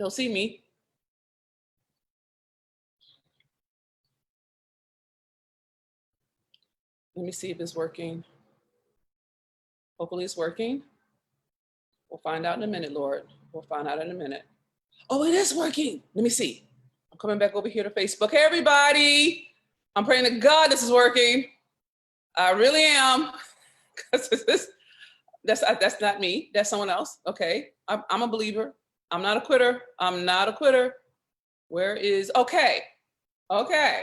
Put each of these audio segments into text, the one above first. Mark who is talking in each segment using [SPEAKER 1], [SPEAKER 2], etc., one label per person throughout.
[SPEAKER 1] They'll see me. Let me see if it's working. Hopefully it's working. We'll find out in a minute, Lord. We'll find out in a minute. Oh, it is working. Let me see. I'm coming back over here to Facebook. Hey, everybody. I'm praying to God this is working. I really am. That's not me. That's someone else. Okay. I'm a believer. I'm not a quitter. I'm not a quitter. Where is, okay. Okay.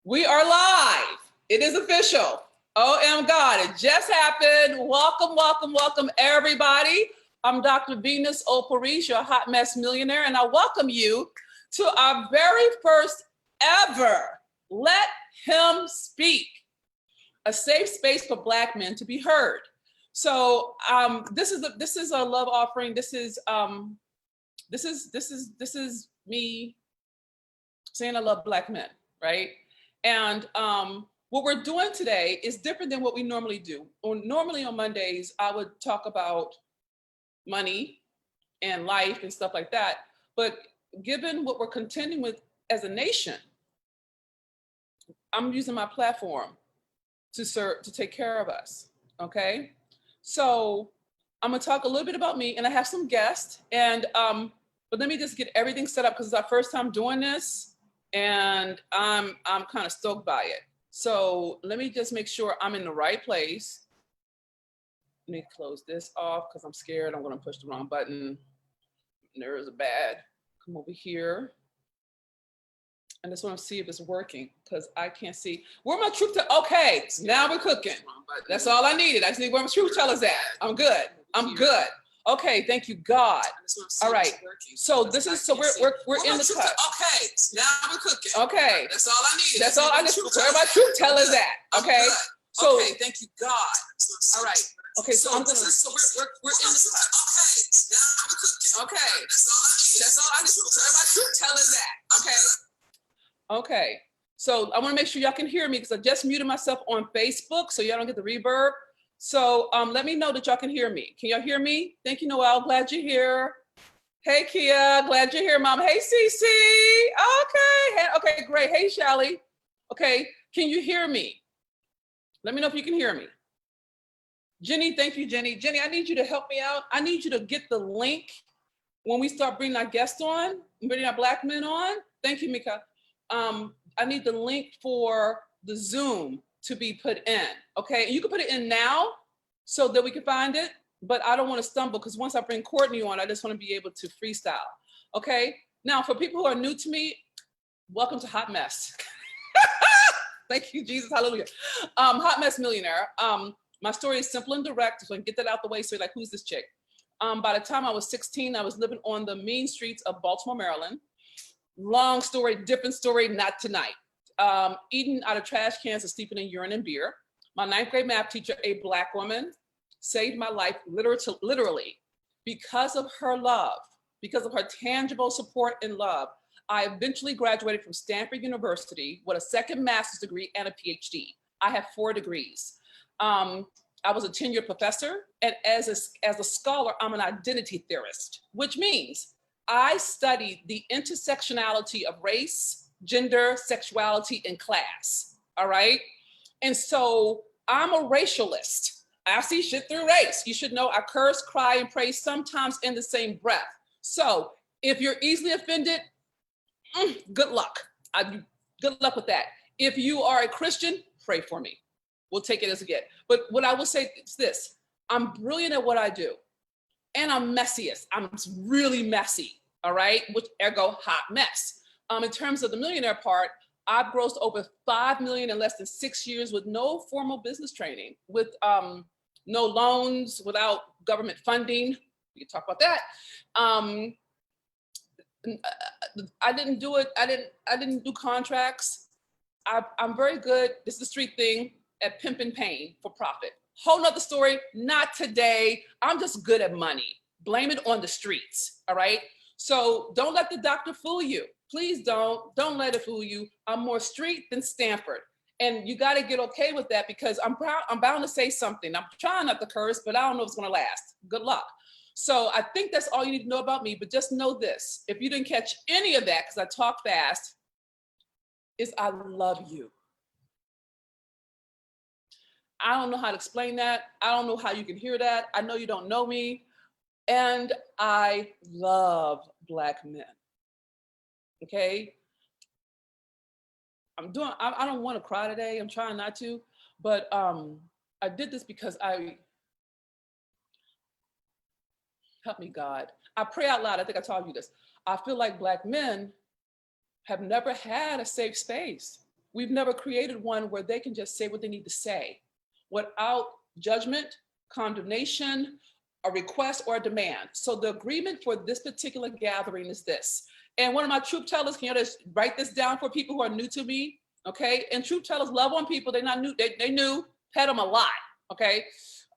[SPEAKER 1] We are live. It is official. OM God, it just happened. Welcome, welcome, welcome, everybody. I'm Dr. Venus Opal Reese, your hot mess millionaire, and I welcome you to our very first ever Let Him Speak, a safe space for Black men to be heard. So this is a love offering. This is me saying I love Black men, right? And what we're doing today is different than what we normally do. Normally on Mondays, I would talk about money and life and stuff like that. But given what we're contending with as a nation, I'm using my platform to serve, to take care of us, okay? So I'm gonna talk a little bit about me, and I have some guests, and but let me just get everything set up because it's our first time doing this, and I'm kind of stoked by it. So let me just make sure I'm in the right place. Let me close this off because I'm scared I'm gonna push the wrong button. Nerves are bad. Come over here. I just want to see if it's working because I can't see. Where my truth teller? Okay, now we're cooking. That's all I needed. I just need where my truth teller's at. I'm good. I'm good. Okay, thank you, God. All right. So this is we're in the cut. Okay, now we're cooking. Okay. That's all I needed. That's all I just where my truth teller's at. Okay. So okay, thank you, God. All right. Okay, so I'm gonna. So we're in the cut. Okay, now we're cooking. Okay. That's all I need. That's all I just where my truth teller's at. Okay. Okay, so I want to make sure y'all can hear me because I just muted myself on Facebook so y'all don't get the reverb. So let me know that y'all can hear me. Can y'all hear me? Thank you, Noel. Glad you're here. Hey, Kia. Glad you're here, Mom. Hey, Cece. Okay. Okay, great. Hey, Shelly. Okay, can you hear me? Let me know if you can hear me. Jenny, thank you, Jenny. Jenny, I need you to help me out. I need you to get the link when we start bringing our guests on, bringing our Black men on. Thank you, Mika. I need the link for the Zoom to be put in, okay? And you can put it in now so that we can find it, but I don't want to stumble because once I bring Courtney on, I just want to be able to freestyle, okay? Now, for people who are new to me, welcome to Hot Mess. Thank you, Jesus, hallelujah. Hot Mess Millionaire. My story is simple and direct, so I can get that out the way so you're like, who's this chick? By the time I was 16, I was living on the mean streets of Baltimore, Maryland. Long story, different story, not tonight. Eating out of trash cans and sleeping in urine and beer. My 9th grade math teacher, a Black woman, saved my life literally because of her love, because of her tangible support and love. I eventually graduated from Stanford University with a second master's degree and a Ph.D. I have 4 degrees. I was a tenured professor, and as a scholar, I'm an identity theorist, which means I studied the intersectionality of race, gender, sexuality, and class, all right? And so I'm a racialist. I see shit through race. You should know I curse, cry, and pray sometimes in the same breath. So if you're easily offended, good luck. Good luck with that. If you are a Christian, pray for me. We'll take it as a gift. But what I will say is this, I'm brilliant at what I do. And I'm messiest. I'm really messy. All right, which ergo hot mess. In terms of the millionaire part, I've grossed over $5 million in less than 6 years with no formal business training, with no loans, without government funding. We can talk about that. I didn't do it. I didn't do contracts. I'm very good. This is the street thing at pimping pain for profit. Whole nother story. Not today. I'm just good at money. Blame it on the streets. All right. So don't let the doctor fool you. Please don't let it fool you. I'm more street than Stanford. And you got to get okay with that because I'm bound to say something. I'm trying not to curse, but I don't know if it's going to last. Good luck. So I think that's all you need to know about me, but just know this. If you didn't catch any of that, because I talk fast, is I love you. I don't know how to explain that. I don't know how you can hear that. I know you don't know me. And I love Black men. Okay? I don't want to cry today. I'm trying not to, but I did this because help me God. I pray out loud. I think I told you this. I feel like Black men have never had a safe space. We've never created one where they can just say what they need to say without judgment, condemnation, a request, or a demand. So the agreement for this particular gathering is this. And one of my truth tellers, can you just write this down for people who are new to me? Okay. And truth tellers love on people. They're not new. They knew, pet them a lot. Okay.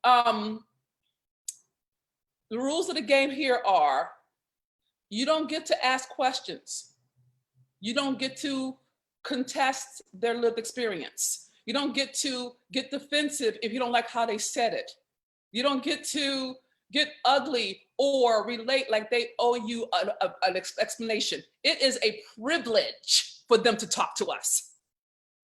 [SPEAKER 1] The rules of the game here are you don't get to ask questions. You don't get to contest their lived experience. You don't get to get defensive if you don't like how they said it. You don't get to get ugly or relate like they owe you an explanation. It is a privilege for them to talk to us.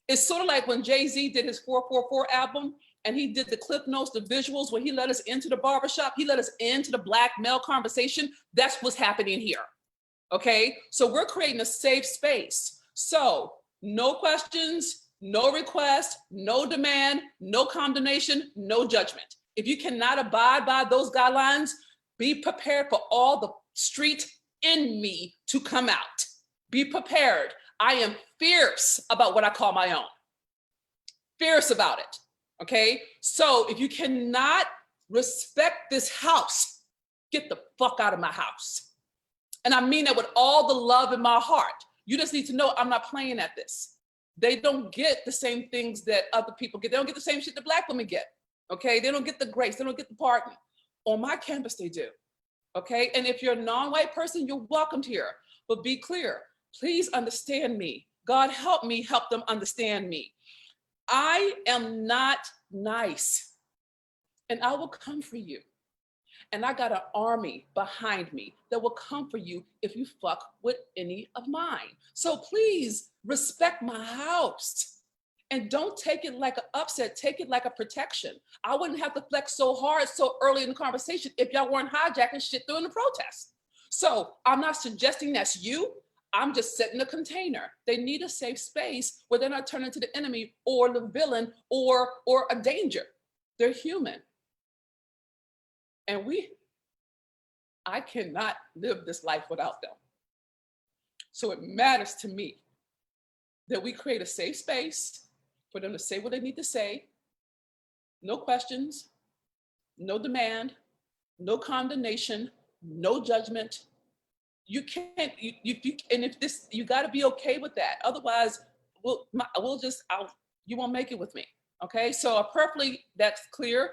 [SPEAKER 1] It's sort of like when Jay-Z did his 444 album and he did the clip notes, the visuals, where he let us into the barbershop, he let us into the Black male conversation. That's what's happening here. Okay, so we're creating a safe space. So no questions, no request, no demand, no condemnation, no judgment. If you cannot abide by those guidelines, be prepared for all the street in me to come out. Be prepared. I am fierce about what I call my own. Fierce about it, okay? So if you cannot respect this house, get the fuck out of my house. And I mean that with all the love in my heart. You just need to know I'm not playing at this. They don't get the same things that other people get. They don't get the same shit that Black women get, okay? They don't get the grace, they don't get the pardon. On my campus, they do, okay? And if you're a non-white person, you're welcomed here. But be clear, please understand me. God help me, help them understand me. I am not nice, and I will come for you. And I got an army behind me that will come for you if you fuck with any of mine. So please respect my house. And don't take it like an upset, take it like a protection. I wouldn't have to flex so hard so early in the conversation if y'all weren't hijacking shit during the protest. So I'm not suggesting that's you. I'm just setting a container. They need a safe space where they're not turning into the enemy or the villain or a danger. They're human. And I cannot live this life without them. So it matters to me that we create a safe space for them to say what they need to say. No questions, no demand, no condemnation, no judgment. You can't, and if this, you got to be okay with that. Otherwise, you won't make it with me. Okay, so perfectly, that's clear.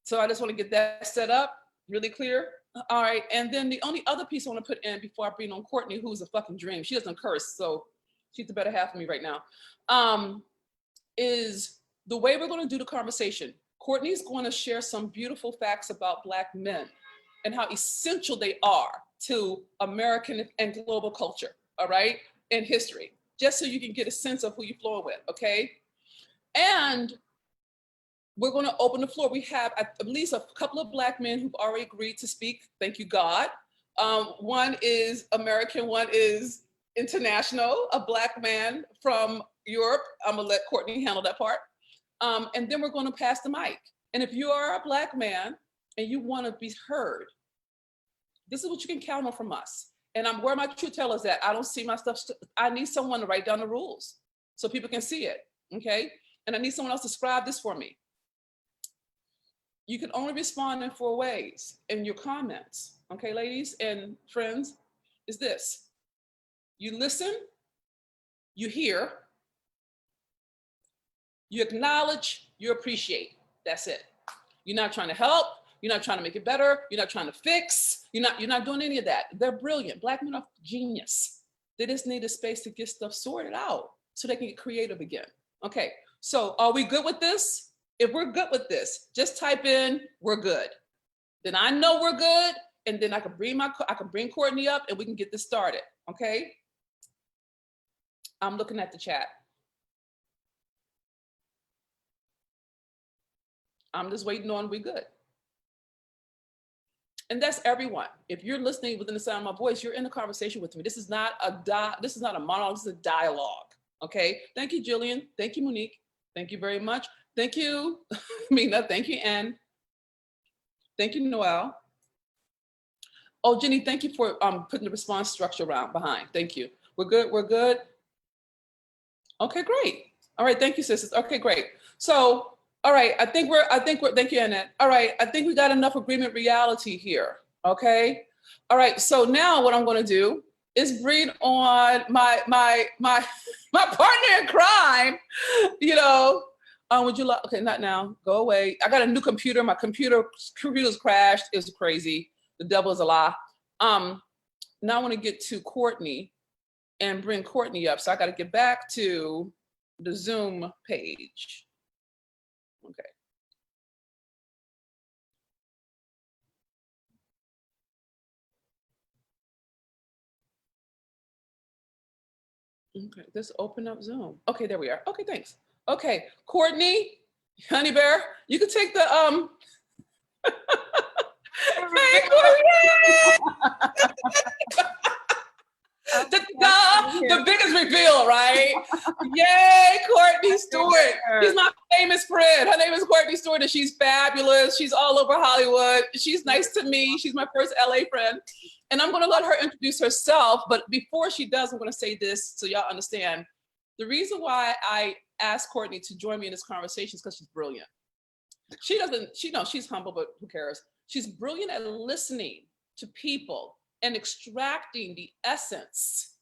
[SPEAKER 1] So I just want to get that set up, really clear. All right, and then the only other piece I want to put in before I bring on Courtney, who's a fucking dream. She doesn't curse, so she's the better half of me right now. Is the way we're going to do the conversation. Courtney's going to share some beautiful facts about Black men and how essential they are to American and global culture, all right, and history, just so you can get a sense of who you're flowing with, okay? And we're going to open the floor. We have at least a couple of Black men who've already agreed to speak. Thank you, God. One is American, one is international, a Black man from Europe. I'm gonna let Courtney handle that part. And then we're going to pass the mic. And if you are a Black man and you want to be heard, this is what you can count on from us. And I'm where my truth tellers at. I don't see my stuff. I need someone to write down the rules so people can see it, okay? And I need someone else to scribe this for me. You can only respond in 4 ways in your comments, okay, ladies and friends, is this. You listen, you hear, you acknowledge, you appreciate. That's it. You're not trying to help. You're not trying to make it better. You're not trying to fix. You're not doing any of that. They're brilliant. Black men are genius. They just need a space to get stuff sorted out so they can get creative again. Okay, so are we good with this? If we're good with this, just type in, we're good. Then I know we're good, and then I can bring Courtney up and we can get this started. Okay. I'm looking at the chat. I'm just waiting on we good. And that's everyone. If you're listening within the sound of my voice, you're in a conversation with me. This is not a monologue, this is a dialogue. Okay. Thank you, Jillian. Thank you, Monique. Thank you very much. Thank you, Mina. Thank you, Ann. Thank you, Noel. Oh, Jenny, thank you for putting the response structure behind. Thank you. We're good. We're good. Okay, great. All right. Thank you, sisters. Okay, great. So, all right. I think we're, thank you, Annette. All right. I think we got enough agreement reality here. Okay. All right. So now what I'm going to do is bring on my partner in crime, you know. Would you like, okay, not now, go away. I got a new computer. My computer's crashed. It's crazy. The devil is a lie. Now I want to get to Courtney and bring Courtney up. So I got to get back to the Zoom page. Okay. Okay, let's open up Zoom. Okay, there we are. Okay, thanks. Okay, Courtney, Honey Bear, you can take the Hey, Courtney! The biggest reveal, right? Yay, Courtney Stewart. She's my famous friend. Her name is Courtney Stewart, and she's fabulous. She's all over Hollywood. She's nice to me. She's my first LA friend. And I'm going to let her introduce herself. But before she does, I'm going to say this so y'all understand. The reason why I asked Courtney to join me in this conversation is because she's brilliant. She's humble, but who cares? She's brilliant at listening to people and extracting the essence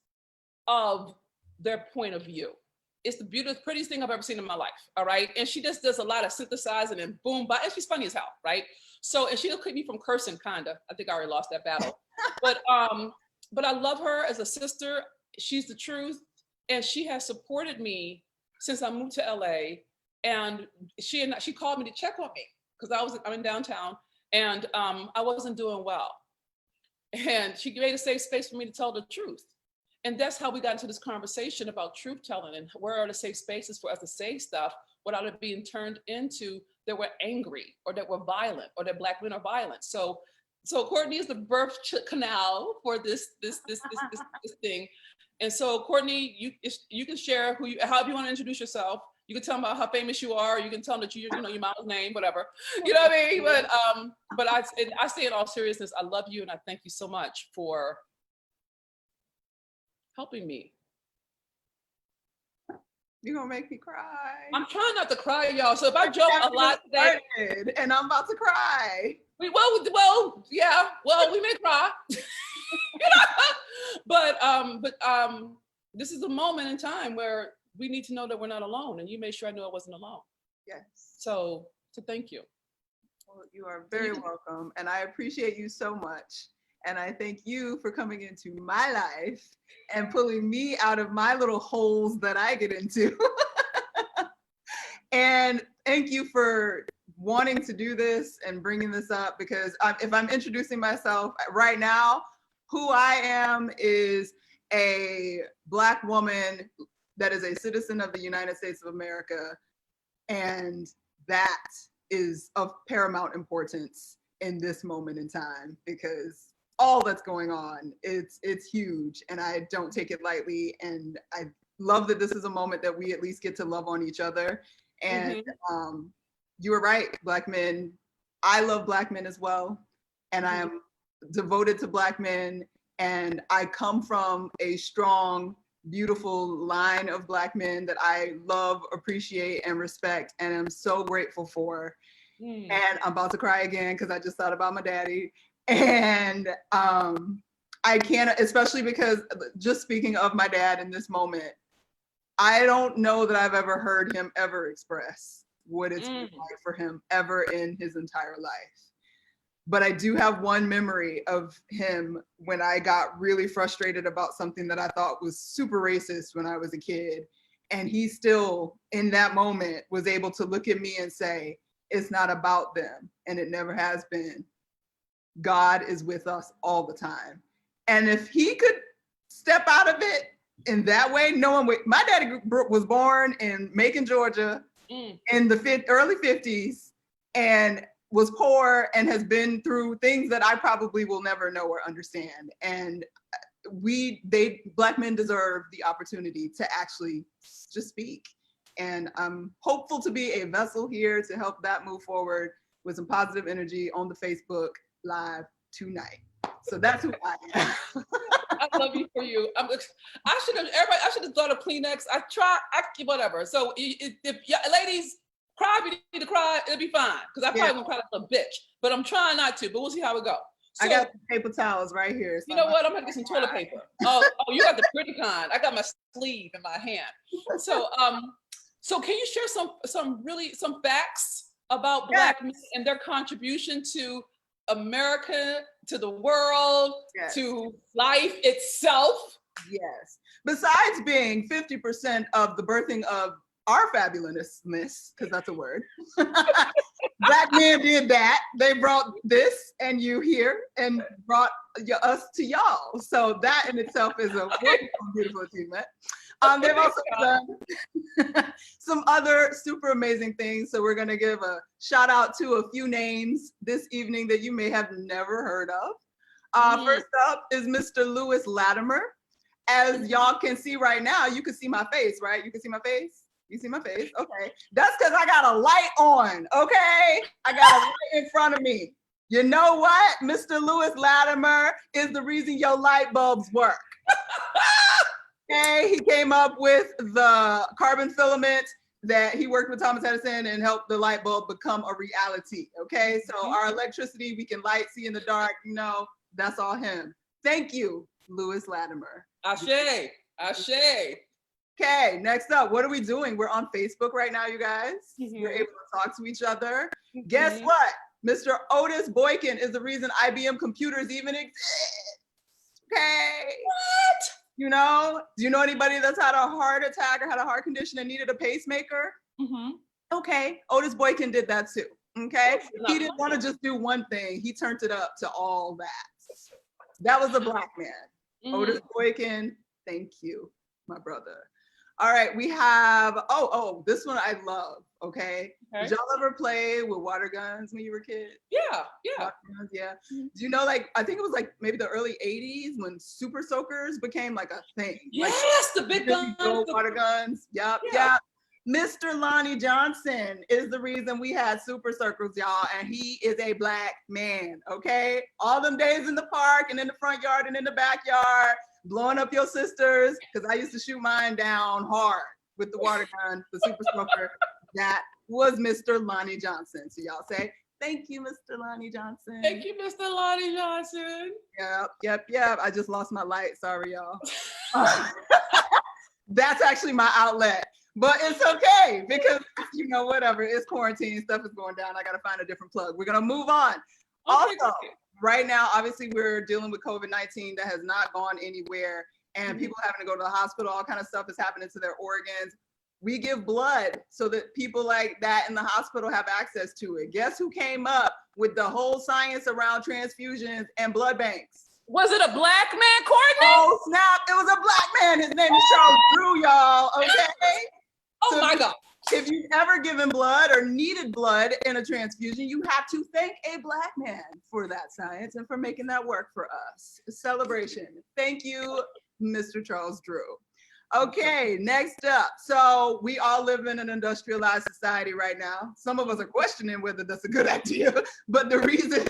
[SPEAKER 1] of their point of view. It's the prettiest thing I've ever seen in my life, all right? And she just does a lot of synthesizing and boom, and she's funny as hell, right? So, and she'll keep me from cursing, kinda. I think I already lost that battle. But I love her as a sister. She's the truth. And she has supported me since I moved to LA. And she called me to check on me because I'm in downtown and I wasn't doing well. And she made a safe space for me to tell the truth. And that's how we got into this conversation about truth telling and where are the safe spaces for us to say stuff without it being turned into that we're angry or that we're violent or that Black women are violent. So Courtney is the birth canal for this thing. And so Courtney, you can share however you want to introduce yourself. You can tell them about how famous you are. You can tell them that you know your mom's name, whatever. You know what I mean? But I say in all seriousness, I love you and I thank you so much for helping me.
[SPEAKER 2] You're gonna make me cry.
[SPEAKER 1] I'm trying not to cry, y'all. So if I joke a lot today,
[SPEAKER 2] and I'm about to cry.
[SPEAKER 1] We may cry. But this is a moment in time where we need to know that we're not alone, and you made sure I knew I wasn't alone.
[SPEAKER 2] Yes.
[SPEAKER 1] So thank you.
[SPEAKER 2] Well, you are very welcome, and I appreciate you so much. And I thank you for coming into my life and pulling me out of my little holes that I get into. And thank you for wanting to do this and bringing this up, because if I'm introducing myself right now, who I am is a Black woman that is a citizen of the United States of America. And that is of paramount importance in this moment in time, because all that's going on, it's huge, and I don't take it lightly. And I love that this is a moment that we at least get to love on each other. And you were right, Black men. I love Black men as well. And I am devoted to Black men. And I come from a strong, beautiful line of Black men that I love, appreciate, and respect, and I'm so grateful for. And I'm about to cry again because I just thought about my daddy. And I can't, especially because just speaking of my dad in this moment, I don't know that I've ever heard him ever express what it's been like for him ever in his entire life. But I do have one memory of him when I got really frustrated about something that I thought was super racist when I was a kid. And he still, in that moment, was able to look at me and say, it's not about them, and it never has been. God is with us all the time. And if he could step out of it in that way, no one would. My daddy was born in Macon, Georgia in the early 50s and was poor and has been through things that I probably will never know or understand. And Black men deserve the opportunity to actually just speak. And I'm hopeful to be a vessel here to help that move forward with some positive energy on the Facebook Live tonight. So that's who I am.
[SPEAKER 1] I love you for you. I should have thought of Kleenex. Whatever. So if ladies cry, if you need to cry, it'll be fine. Because I probably won't cry like a bitch, but I'm trying not to, but we'll see how it goes. So,
[SPEAKER 2] I got paper towels right here.
[SPEAKER 1] You know what? I'm gonna get some toilet paper. Oh, you got the pretty kind. I got my sleeve in my hand. So can you share some facts about Black men and their contribution to America, to the world, to life itself?
[SPEAKER 2] Yes. Besides being 50% of the birthing of our fabulousness, because that's a word. Black men did that. They brought this and you here and brought us to y'all. So that in itself is a wonderful, beautiful achievement. They've also done some other super amazing things. So we're going to give a shout out to a few names this evening that you may have never heard of. First up is Mr. Lewis Latimer. As y'all can see right now, you can see my face, right? You can see my face? You see my face? Okay. That's because I got a light on, okay? I got a light in front of me. You know what? Mr. Lewis Latimer is the reason your light bulbs work. Okay, he came up with the carbon filament that he worked with Thomas Edison and helped the light bulb become a reality, okay? So our electricity, we can light, see in the dark, that's all him. Thank you, Lewis Latimer.
[SPEAKER 1] Ashe, ashe.
[SPEAKER 2] Okay, next up, what are we doing? We're on Facebook right now, you guys. We're able to talk to each other. Guess what? Mr. Otis Boykin is the reason IBM computers even exist. Okay.
[SPEAKER 1] What?
[SPEAKER 2] Do you know anybody that's had a heart attack or had a heart condition and needed a pacemaker? Okay, Otis Boykin did that too. Okay, he didn't want to just do one thing. He turned it up to all that. That was a Black man. Otis Boykin, thank you, my brother. All right, we have, this one I love, okay? Did y'all ever play with water guns when you were a kid?
[SPEAKER 1] Yeah.
[SPEAKER 2] Guns, yeah. Do you know, I think it was maybe the early 80s when super soakers became a thing.
[SPEAKER 1] Yes, the big guns.
[SPEAKER 2] Water guns, yep. Mr. Lonnie Johnson is the reason we had super circles, y'all, and he is a Black man, okay? All them days in the park and in the front yard and in the backyard, blowing up your sisters, because I used to shoot mine down hard with the water gun, the super smoker. That was Mr. Lonnie Johnson. So y'all say, thank you, Mr. Lonnie Johnson.
[SPEAKER 1] Thank you, Mr. Lonnie Johnson.
[SPEAKER 2] Yep. I just lost my light. Sorry, y'all. That's actually my outlet. But it's okay because, whatever, it's quarantine, stuff is going down. I got to find a different plug. We're going to move on. Also, right now, obviously, we're dealing with COVID-19 that has not gone anywhere, and people having to go to the hospital, all kind of stuff is happening to their organs. We give blood so that people like that in the hospital have access to it. Guess who came up with the whole science around transfusions and blood banks?
[SPEAKER 1] Was it a Black man, Courtney?
[SPEAKER 2] Oh, snap. It was a Black man. His name is Charles Drew, y'all. Okay?
[SPEAKER 1] Oh, my God.
[SPEAKER 2] If you've ever given blood or needed blood in a transfusion, you have to thank a Black man for that science and for making that work for us. Celebration. Thank you, Mr. Charles Drew. Okay, next up. So we all live in an industrialized society right now. Some of us are questioning whether that's a good idea, but the reason,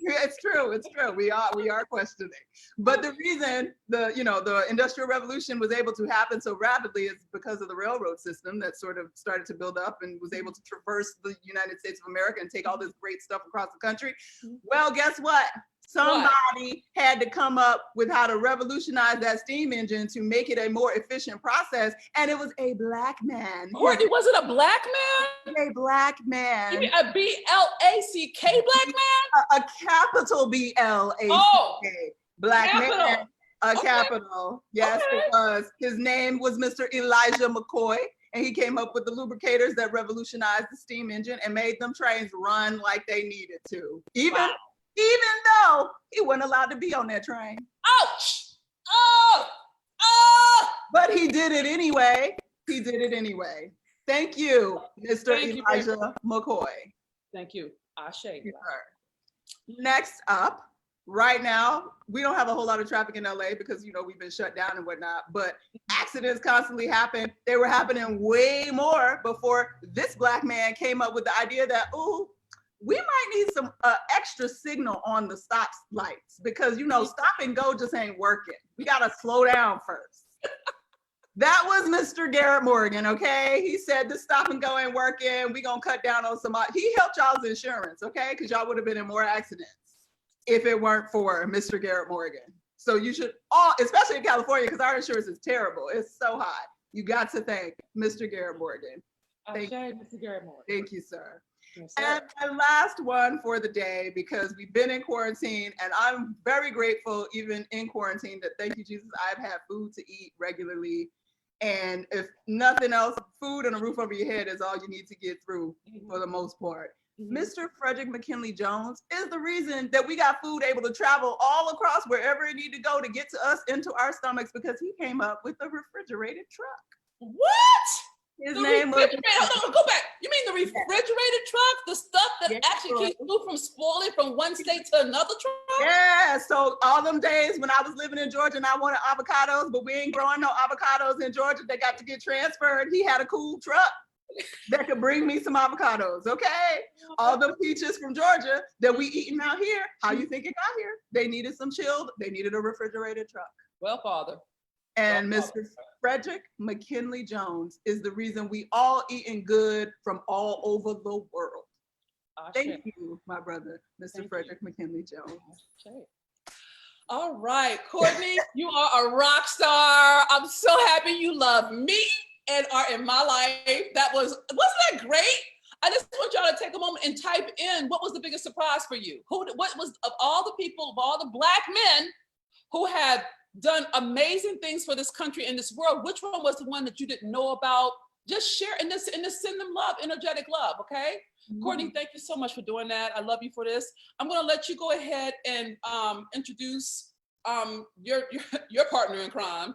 [SPEAKER 2] it's true. We are questioning. But the reason the Industrial Revolution was able to happen so rapidly is because of the railroad system that sort of started to build up and was able to traverse the United States of America and take all this great stuff across the country. Well, guess what? Somebody had to come up with how to revolutionize that steam engine to make it a more efficient process, and it was a Black man.
[SPEAKER 1] Courtney, was it a Black man?
[SPEAKER 2] A Black man.
[SPEAKER 1] You mean a B-L-A-C-K Black man?
[SPEAKER 2] A capital B-L-A-C-K.
[SPEAKER 1] Oh,
[SPEAKER 2] Black
[SPEAKER 1] capital.
[SPEAKER 2] man. A capital. Yes, it was. His name was Mr. Elijah McCoy, and he came up with the lubricators that revolutionized the steam engine and made them trains run like they needed to. Even though he wasn't allowed to be on that train.
[SPEAKER 1] Ouch! Oh! Oh!
[SPEAKER 2] But he did it anyway. He did it anyway. Thank you, Mr. Elijah McCoy.
[SPEAKER 1] Thank you. Ashe.
[SPEAKER 2] Next up, right now, we don't have a whole lot of traffic in LA because, you know, we've been shut down and whatnot, but accidents constantly happen. They were happening way more before this Black man came up with the idea that, ooh, we might need some extra signal on the stop lights because, you know, stop and go just ain't working. We got to slow down first. That was Mr. Garrett Morgan, okay? He said the stop and go ain't working. We gonna cut down on some, he helped y'all's insurance, okay? Because y'all would have been in more accidents if it weren't for Mr. Garrett Morgan. So you should all, especially in California, because our insurance is terrible. It's so hot. You got to thank Mr. Garrett Morgan.
[SPEAKER 1] Thank you, Mr. Garrett Morgan.
[SPEAKER 2] Thank you, sir.
[SPEAKER 1] Yes,
[SPEAKER 2] and my last one for the day, because we've been in quarantine and I'm very grateful even in quarantine that, thank you, Jesus, I've had food to eat regularly. And if nothing else, food and a roof over your head is all you need to get through for the most part. Mr. Frederick McKinley Jones is the reason that we got food able to travel all across wherever it needed to go to get to us into our stomachs, because he came up with a refrigerated truck.
[SPEAKER 1] What?
[SPEAKER 2] His name was.
[SPEAKER 1] Hold on, go back. You mean the refrigerated truck? The stuff that actually keeps food from spoiling from one state to another truck?
[SPEAKER 2] Yeah, so all them days when I was living in Georgia and I wanted avocados, but we ain't growing no avocados in Georgia, they got to get transferred. He had a cool truck that could bring me some avocados, okay? All them peaches from Georgia that we eating out here, how you think it got here? They needed some chilled, they needed a refrigerated truck.
[SPEAKER 1] Well, Father.
[SPEAKER 2] And Mr. Frederick McKinley Jones is the reason we all eating good from all over the world. Thank you, my brother, Mr. Frederick McKinley Jones.
[SPEAKER 1] All right, Courtney, you are a rock star. I'm so happy you love me and are in my life. Wasn't that great? I just want y'all to take a moment and type in, what was the biggest surprise for you? What was, of all the people, of all the Black men who have done amazing things for this country and this world, which one was the one that you didn't know about? Just share and just send them love, energetic love, okay? Courtney, thank you so much for doing that. I love you for this. I'm gonna let you go ahead and introduce your partner in crime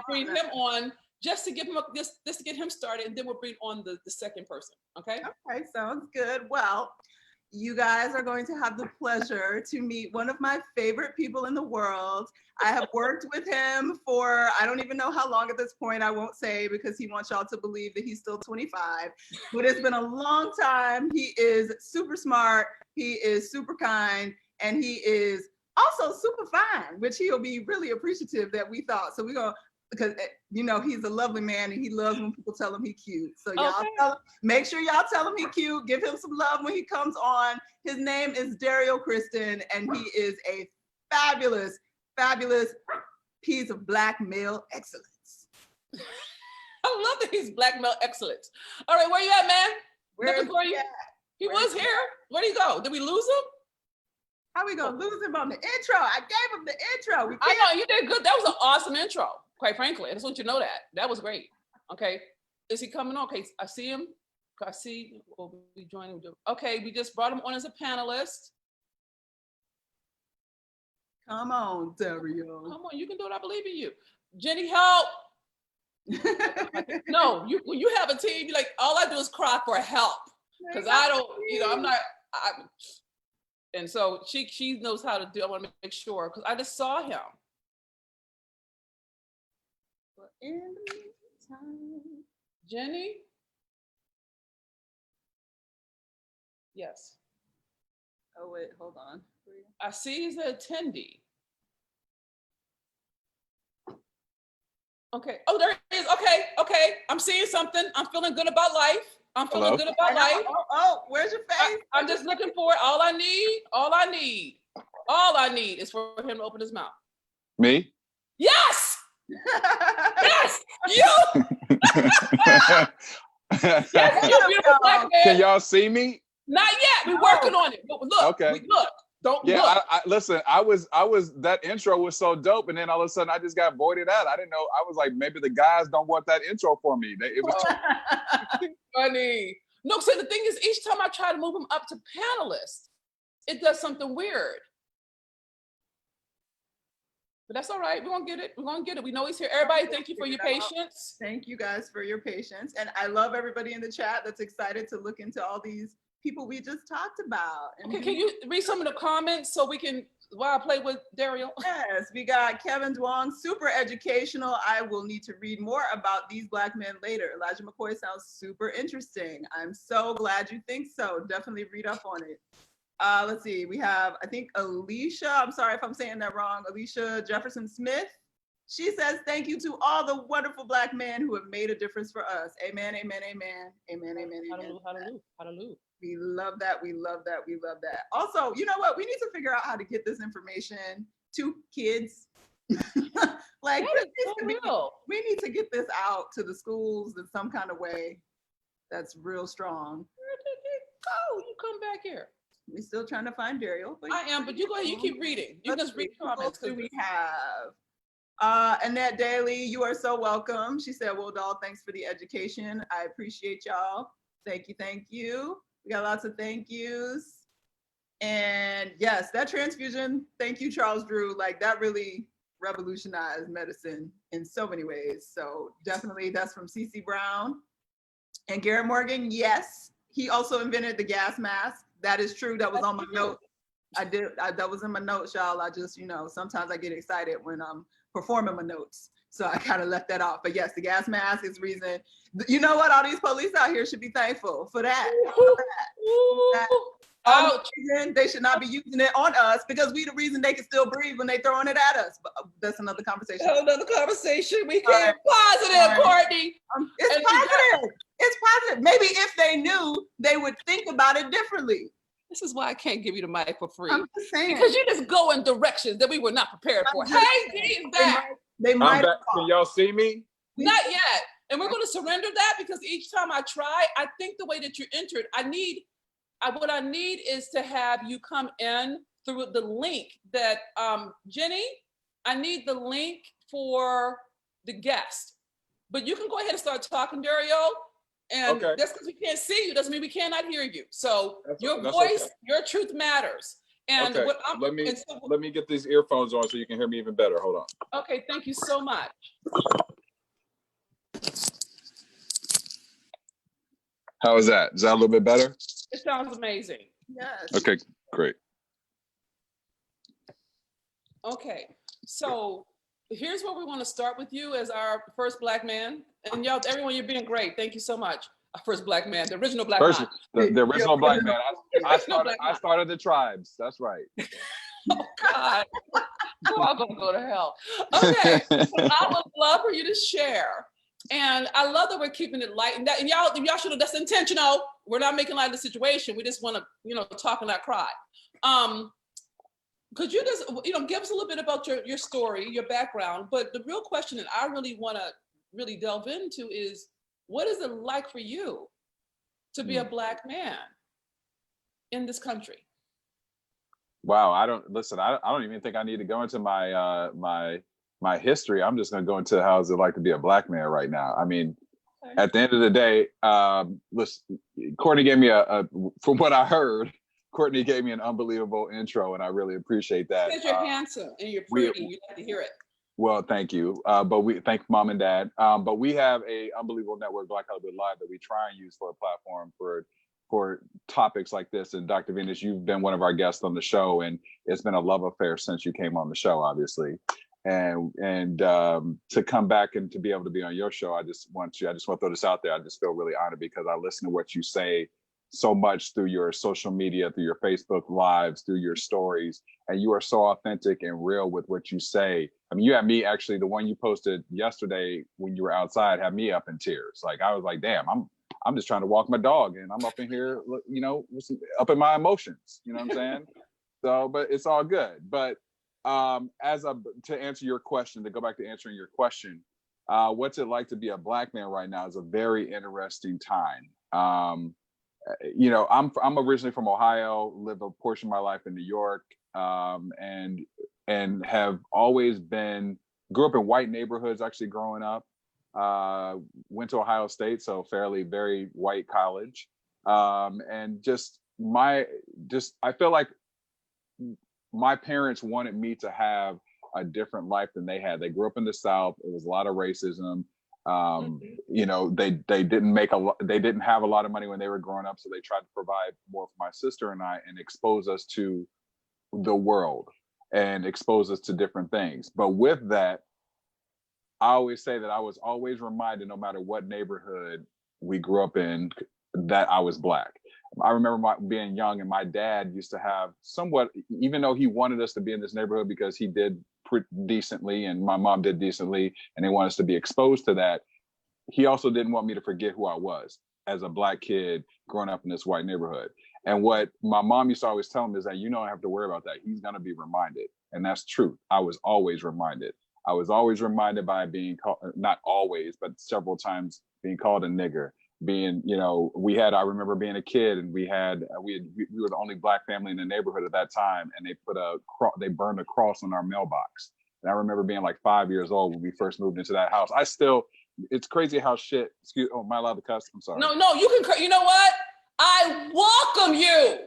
[SPEAKER 1] bring him on just to give him just to get him started, and then we'll bring on the second person, okay?
[SPEAKER 2] Okay, sounds good. Well, you guys are going to have the pleasure to meet one of my favorite people in the world. I have worked with him for, I don't even know how long at this point, I won't say because he wants y'all to believe that he's still 25, but it's been a long time. He is super smart, he is super kind, and he is also super fine, which he'll be really appreciative that we thought. So we're gonna, because you know, he's a lovely man and he loves when people tell him he's cute. So y'all make sure y'all tell him he's cute, give him some love when he comes on. His name is Dario Kristen, and he is a fabulous, fabulous piece of Black male excellence.
[SPEAKER 1] I love that he's Black male excellence. All right, where you at, man? Looking for you. He was here. Where'd he go? Did we lose him?
[SPEAKER 2] How we gonna lose him on the intro? I gave him the intro.
[SPEAKER 1] I know, you did good. That was an awesome intro, quite frankly. I just want you to know that. That was great. Okay, is he coming on? Okay, I see him. I see, we'll be joining. Okay, we just brought him on as a panelist.
[SPEAKER 2] Come on, Dario.
[SPEAKER 1] Come on, you can do it. I believe in you. Jenny, help. No, when you have a team, you like, all I do is cry for help. Because I don't, you know, I'm not, and so she knows how to do, I want to make sure, because I just saw him. But in the meantime, Jenny? Yes.
[SPEAKER 2] Oh, wait, hold on.
[SPEAKER 1] I see he's an attendee. Okay. Oh, there he is. Okay. I'm seeing something. I'm feeling good about life. I'm feeling good about life.
[SPEAKER 2] Oh, where's your face?
[SPEAKER 1] I'm just looking for it. All I need is for him to open his mouth.
[SPEAKER 3] Me?
[SPEAKER 1] Yes! Yes! You! Yes, you beautiful Black man.
[SPEAKER 3] Can y'all see me?
[SPEAKER 1] Not yet. We're working on it. But look,
[SPEAKER 3] okay.
[SPEAKER 1] Look. Don't
[SPEAKER 3] Yeah,
[SPEAKER 1] look.
[SPEAKER 3] I listen, I was that intro was so dope, and then all of a sudden I just got voided out. I didn't know. I was like, maybe the guys don't want that intro for me. It was
[SPEAKER 1] Funny. No, so the thing is, each time I try to move him up to panelist, it does something weird. But that's all right. We're gonna get it. We're gonna get it. We know he's here. Everybody, thank you for your patience.
[SPEAKER 2] Thank you guys for your patience. And I love everybody in the chat that's excited to look into all these people we just talked about. And
[SPEAKER 1] Okay, can you read some of the comments so we can, while I play with Daryl?
[SPEAKER 2] Yes, we got Kevin Dwong, super educational. I will need to read more about these Black men later. Elijah McCoy sounds super interesting. I'm so glad you think so. Definitely read up on it. Let's see, we have, I think, Alicia, I'm sorry if I'm saying that wrong, Alicia Jefferson Smith. She says, thank you to all the wonderful Black men who have made a difference for us. Amen, amen, amen, amen, amen, amen.
[SPEAKER 1] Hallelujah, hallelujah, hallelujah.
[SPEAKER 2] We love that, we love that, we love that. Also, you know what? We need to figure out how to get this information to kids. Like, we need to get this out to the schools in some kind of way that's real strong.
[SPEAKER 1] Oh, you come back here.
[SPEAKER 2] We're still trying to find Daryl.
[SPEAKER 1] I am, but you go ahead, you keep reading. You just read comments.
[SPEAKER 2] Who we have? Annette Daly, you are so welcome. She said, well, doll, thanks for the education. I appreciate y'all. Thank you, thank you. We got lots of thank yous. And yes, that transfusion, thank you, Charles Drew. Like, that really revolutionized medicine in so many ways. So definitely that's from CC Brown. And Garrett Morgan, yes, he also invented the gas mask. That is true. That was on my note. That was in my notes, y'all. I just, you know, sometimes I get excited when I'm performing my notes. So I kind of left that off. But yes, the gas mask is reason. You know what? All these police out here should be thankful for that. They should not be using it on us because we the reason they can still breathe when they throwing it at us. But that's another conversation.
[SPEAKER 1] Another conversation. We can't positive, Courtney.
[SPEAKER 2] It's positive. It's positive. Maybe if they knew, they would think about it differently.
[SPEAKER 1] This is why I can't give you the mic for free.
[SPEAKER 2] I'm just saying.
[SPEAKER 1] Because you just go in directions that we were not prepared for. Hey, he's back.
[SPEAKER 2] They might.
[SPEAKER 3] Can y'all see me?
[SPEAKER 1] Not yet. And we're going to surrender that because each time I try, I think the way that you entered, what I need is to have you come in through the link that, Jenny, I need the link for the guest. But you can go ahead and start talking, Dario. And just because we can't see you doesn't mean we cannot hear you. So your voice, your truth matters. And
[SPEAKER 3] let me get these earphones on so you can hear me even better. Hold on.
[SPEAKER 1] Okay, thank you so much.
[SPEAKER 3] How is that? Is that a little bit better?
[SPEAKER 1] It sounds amazing.
[SPEAKER 2] Yes.
[SPEAKER 3] Okay, great.
[SPEAKER 1] Okay, so here's where we want to start with you as our first Black man. And y'all, everyone, you're being great. Thank you so much. Our first Black man, the original Black man.
[SPEAKER 3] The original Black man. I started the tribes. That's right.
[SPEAKER 1] Oh, God. We're all going to go to hell. Okay, I would love for you to share. And I love that we're keeping it light. And y'all should know that's intentional. We're not making light of the situation. We just want to, talk and not cry. Could you just, give us a little bit about your story, your background? But the real question that I really want to really delve into is, what is it like for you to be a Black man in this country?
[SPEAKER 3] Wow, I don't even think I need to go into my my history. I'm just going to go into how is it like to be a Black man right now. I mean, at the end of the day, listen, Courtney gave me from what I heard, Courtney gave me an unbelievable intro, and I really appreciate that.
[SPEAKER 1] Because you're handsome and you're pretty, you like to hear it.
[SPEAKER 3] Well, thank you. But we thank Mom and Dad. But we have a unbelievable network, Black Hollywood Live, that we try and use for a platform for topics like this. And Dr. Venus, you've been one of our guests on the show, and it's been a love affair since you came on the show, obviously. And to come back and to be able to be on your show, I just want to throw this out there. I just feel really honored because I listen to what you say so much through your social media, through your Facebook lives, through your stories, and you are so authentic and real with what you say. I mean, you had me actually, the one you posted yesterday when you were outside had me up in tears. Like, I was like, damn, I'm just trying to walk my dog and I'm up in here, up in my emotions, you know what I'm saying? So, but it's all good. But to answer your question, to go back to answering your question, what's it like to be a Black man right now is a very interesting time. you know, I'm originally from Ohio, lived a portion of my life in New York, and have always grew up in white neighborhoods actually growing up. Went to Ohio State, so very white college. And I feel like my parents wanted me to have a different life than they had. They grew up in the South. It was a lot of racism. You know, they didn't have a lot of money when they were growing up, so they tried to provide more for my sister and I and expose us to the world and expose us to different things. But with that, I always say that I was always reminded, no matter what neighborhood we grew up in, that I was Black. I remember being young, and my dad used to have somewhat, even though he wanted us to be in this neighborhood because he did pretty decently and my mom did decently, and they wanted us to be exposed to that, he also didn't want me to forget who I was as a Black kid growing up in this white neighborhood. And what my mom used to always tell him is that you don't have to worry about that. He's going to be reminded. And that's true. I was always reminded. I was always reminded by being called, not always, but several times being called a nigger. Being, you know, I remember being a kid, and we were the only Black family in the neighborhood at that time, and they burned a cross on our mailbox. And I remember being like 5 years old when we first moved into that house. It's crazy how am I allowed to cuss? I'm sorry.
[SPEAKER 1] No, you can, you know what? I welcome you.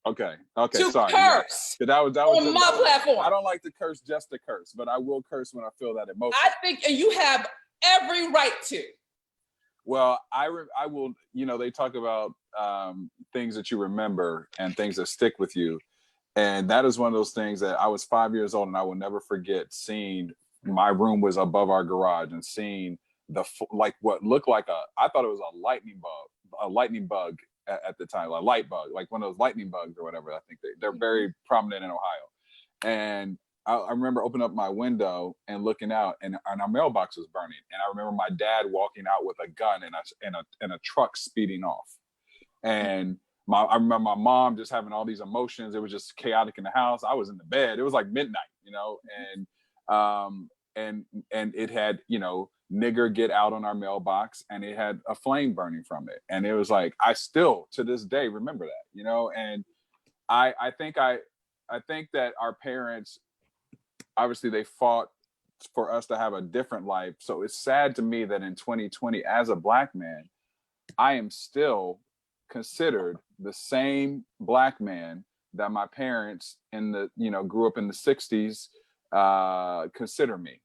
[SPEAKER 3] Okay,
[SPEAKER 1] to
[SPEAKER 3] sorry.
[SPEAKER 1] Curse
[SPEAKER 3] that was
[SPEAKER 1] on my platform.
[SPEAKER 3] I don't like to curse just to curse, but I will curse when I feel that emotion.
[SPEAKER 1] I think, and you have every right to.
[SPEAKER 3] Well, I will, you know, they talk about things that you remember and things that stick with you. And that is one of those things that I was 5 years old, and I will never forget seeing, my room was above our garage, and seeing what looked like I thought it was a lightning bug at the time, a light bug, like one of those lightning bugs or whatever. I think they're very prominent in Ohio. And I remember opening up my window and looking out, and our mailbox was burning. And I remember my dad walking out with a gun and a truck speeding off. And I remember my mom just having all these emotions. It was just chaotic in the house. I was in the bed. It was like midnight, you know, and it had, you know, nigger get out on our mailbox, and it had a flame burning from it. And it was like, I still to this day remember that, you know. And I think that our parents, obviously, they fought for us to have a different life. So it's sad to me that in 2020, as a Black man, I am still considered the same Black man that my parents grew up in the 60s consider me,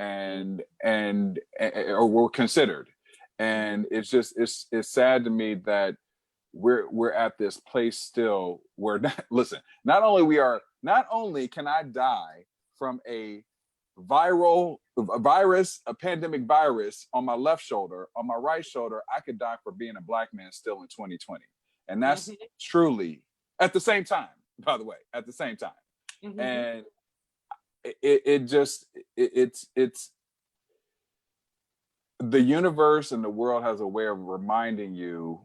[SPEAKER 3] or were considered. And it's sad to me that we're at this place still where not only can I die from a pandemic virus on my left shoulder, on my right shoulder, I could die for being a Black man still in 2020. And that's truly at the same time, by the way, at the same time. Mm-hmm. And it's the universe and the world has a way of reminding you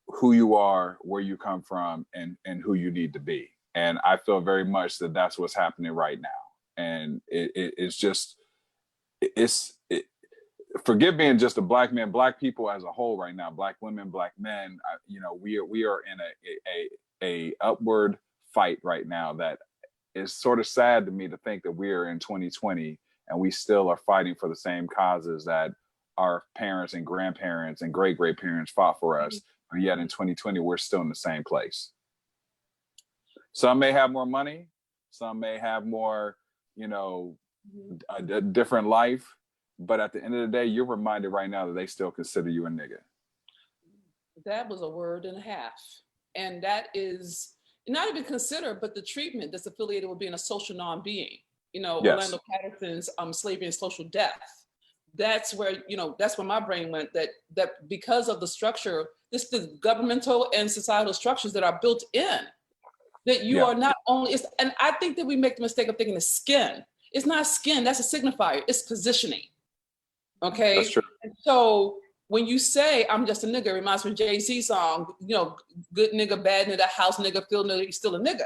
[SPEAKER 3] who you are, where you come from, and who you need to be. And I feel very much that that's what's happening right now. And forgive being just a Black man, Black people as a whole right now, Black women, Black men, we are in a upward fight right now that is sort of sad to me to think that we are in 2020 and we still are fighting for the same causes that our parents and grandparents and great-great-parents fought for us. But yet in 2020, we're still in the same place. Some may have more money. Some may have more, a different life. But at the end of the day, you're reminded right now that they still consider you a nigga.
[SPEAKER 1] That was a word and a half. And that is not even considered, but the treatment that's affiliated with being a social non-being. Yes. Orlando Patterson's Slavery and Social Death. That's where, that's where my brain went, that because of the structure, the governmental and societal structures that are built in, that you are not only, and I think that we make the mistake of thinking it's skin. It's not skin, that's a signifier, it's positioning. Okay?
[SPEAKER 3] That's true.
[SPEAKER 1] And so when you say, I'm just a nigga, it reminds me of Jay-Z song, good nigga, bad nigga, house nigga, field nigga, he's still a nigga.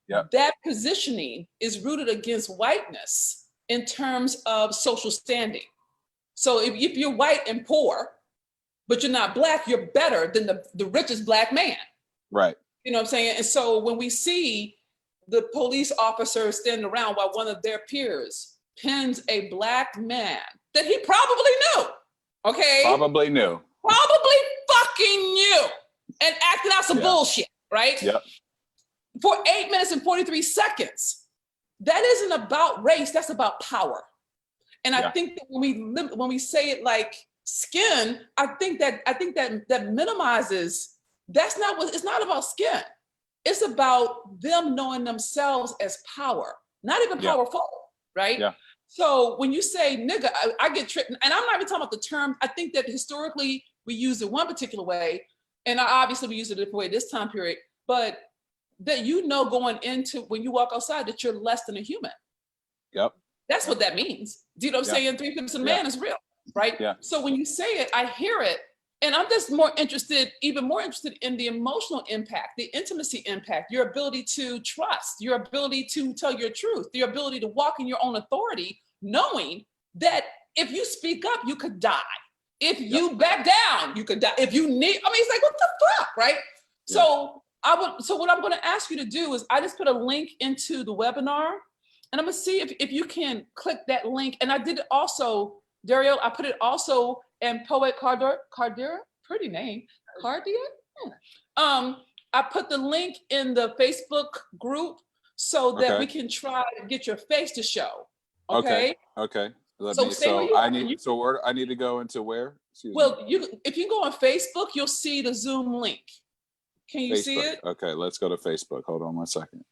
[SPEAKER 1] Yeah. That positioning is rooted against whiteness in terms of social standing. So if you're white and poor, but you're not Black, you're better than the richest Black man.
[SPEAKER 3] Right.
[SPEAKER 1] You know what I'm saying? And so when we see the police officer standing around while one of their peers pins a Black man that he probably knew, okay?
[SPEAKER 3] Probably knew.
[SPEAKER 1] Probably fucking knew and acted out some bullshit, right?
[SPEAKER 3] Yep.
[SPEAKER 1] For 8 minutes and 43 seconds. That isn't about race, that's about power. And I think that when we say it like skin, I think that minimizes, that's not what, it's not about skin. It's about them knowing themselves as power, not even powerful, right? Yeah. So when you say nigga, I get tripped, and I'm not even talking about the term. I think that historically we use it one particular way, and obviously we use it a different way this time period, but that going into when you walk outside that you're less than a human. Yep. That's what that means. Do you know what I'm saying? 3/5 of man is real, right? Yeah. So when you say it, I hear it. And I'm just even more interested in the emotional impact, the intimacy impact, your ability to trust, your ability to tell your truth, your ability to walk in your own authority, knowing that if you speak up, you could die. If you back down, you could die. If you need, it's like, what the fuck, right? Yeah. So what I'm going to ask you to do is I just put a link into the webinar, and I'm going to see if you can click that link. And I did it also, Dario, I put it also in Poet Cardera, pretty name, Cardera. I put the link in the Facebook group so that we can try to get your face to show. Okay.
[SPEAKER 3] I need to go into where?
[SPEAKER 1] If you go on Facebook, you'll see the Zoom link. Can you see it?
[SPEAKER 3] Okay, let's go to Facebook. Hold on 1 second.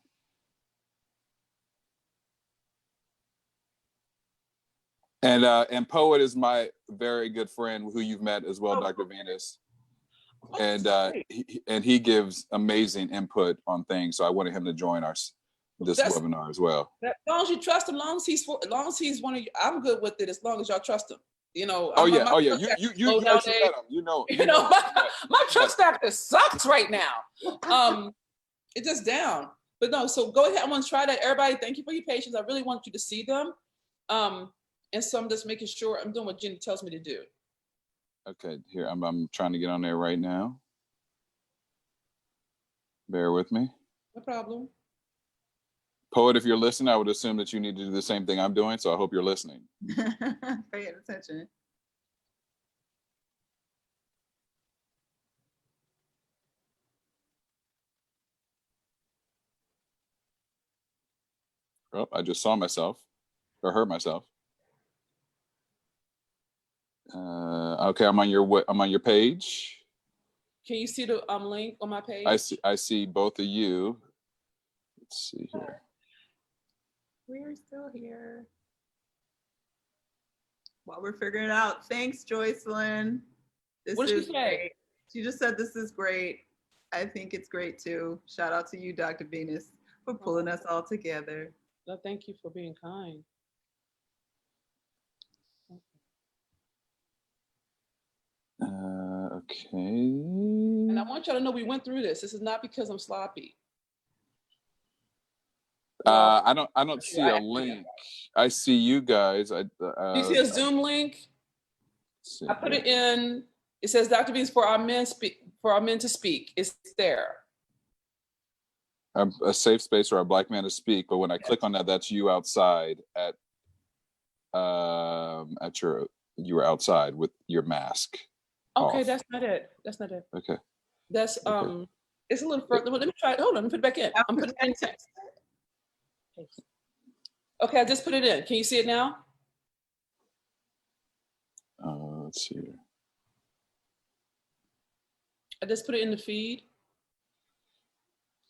[SPEAKER 3] And Poet is my very good friend who you've met as well, Dr. Venus. And he gives amazing input on things. So I wanted him to join this webinar as well.
[SPEAKER 1] As long as you trust him, as long as he's one of you, I'm good with it as long as y'all trust him. You know.
[SPEAKER 3] You actually met him. You know.
[SPEAKER 1] My trust factor sucks right now. It's just down. But no, so go ahead. I want to try that. Everybody, thank you for your patience. I really want you to see them. And so I'm just making sure I'm doing what Jenny tells me to do.
[SPEAKER 3] Okay, here, I'm trying to get on there right now. Bear with me.
[SPEAKER 1] No problem.
[SPEAKER 3] Poet, if you're listening, I would assume that you need to do the same thing I'm doing, so I hope you're listening.
[SPEAKER 2] Pay attention.
[SPEAKER 3] Oh, I just saw myself, or heard myself. Okay, I'm on your page.
[SPEAKER 1] Can you see the link on my page?
[SPEAKER 3] I see both of you. Let's see here.
[SPEAKER 2] We're still here. While we're figuring it out, thanks, Joycelyn.
[SPEAKER 1] What did she say?
[SPEAKER 2] Great. She just said this is great. I think it's great too. Shout out to you, Dr. Venus, for pulling us all together.
[SPEAKER 1] No, thank you for being kind.
[SPEAKER 3] Okay.
[SPEAKER 1] And I want y'all to know we went through this. This is not because I'm sloppy.
[SPEAKER 3] I don't see a link. I see you guys.
[SPEAKER 1] You see a Zoom link? I put it in. It says Dr. Venus for our men to speak. It's there.
[SPEAKER 3] A safe space for a Black man to speak. But when I click on that, that's you outside you were outside with your mask.
[SPEAKER 1] Okay,
[SPEAKER 3] off.
[SPEAKER 1] that's not it.
[SPEAKER 3] Okay.
[SPEAKER 1] That's it's a little further. Let me try it. Hold on, let me put it back in. I'm putting it in text. Okay, I just put it in. Can you see it now?
[SPEAKER 3] Let's see here.
[SPEAKER 1] I just put it in the feed.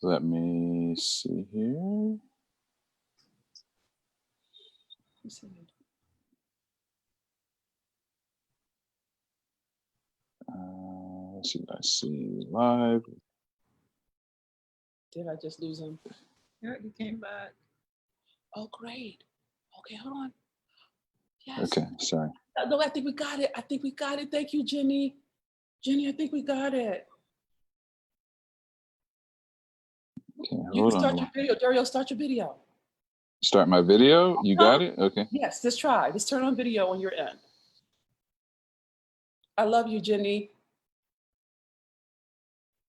[SPEAKER 3] Let me see here.
[SPEAKER 1] Let's
[SPEAKER 3] see what I see live.
[SPEAKER 1] Did I just lose him?
[SPEAKER 2] Yeah, you came back.
[SPEAKER 1] Oh, great. Okay, hold on. Yes.
[SPEAKER 3] Okay, sorry.
[SPEAKER 1] No, I think we got it. Thank you, Jenny. I think we got it.
[SPEAKER 3] Okay,
[SPEAKER 1] you can start your video. Dario, start your video.
[SPEAKER 3] Start my video? You got it? Okay.
[SPEAKER 1] Yes, just try. Just turn on video when you're in. I love you, Jenny.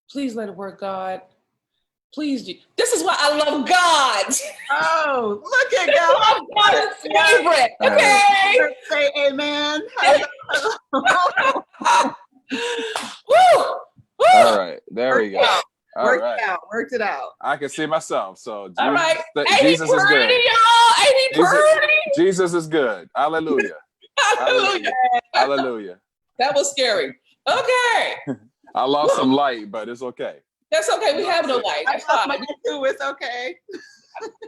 [SPEAKER 1] Please let it work, God. Please. This is why I love God.
[SPEAKER 2] Oh, look at
[SPEAKER 1] This is why
[SPEAKER 2] God.
[SPEAKER 1] God is favorite. Okay.
[SPEAKER 2] Say amen.
[SPEAKER 1] Woo! Woo!
[SPEAKER 3] All right, there we go. All
[SPEAKER 2] Worked
[SPEAKER 3] right,
[SPEAKER 2] it out. Worked it out.
[SPEAKER 3] I can see myself. So Jesus,
[SPEAKER 1] All right. Ain't
[SPEAKER 3] Jesus
[SPEAKER 1] he
[SPEAKER 3] is good.
[SPEAKER 1] pretty, y'all? Ain't he
[SPEAKER 3] Jesus,
[SPEAKER 1] pretty?
[SPEAKER 3] Jesus is good. Hallelujah.
[SPEAKER 1] Hallelujah.
[SPEAKER 3] Hallelujah.
[SPEAKER 1] That was scary. Okay.
[SPEAKER 3] I lost some light, but it's okay.
[SPEAKER 1] That's okay. We have no light.
[SPEAKER 2] I
[SPEAKER 1] That's
[SPEAKER 2] lost
[SPEAKER 1] fine.
[SPEAKER 2] mine too. It's okay.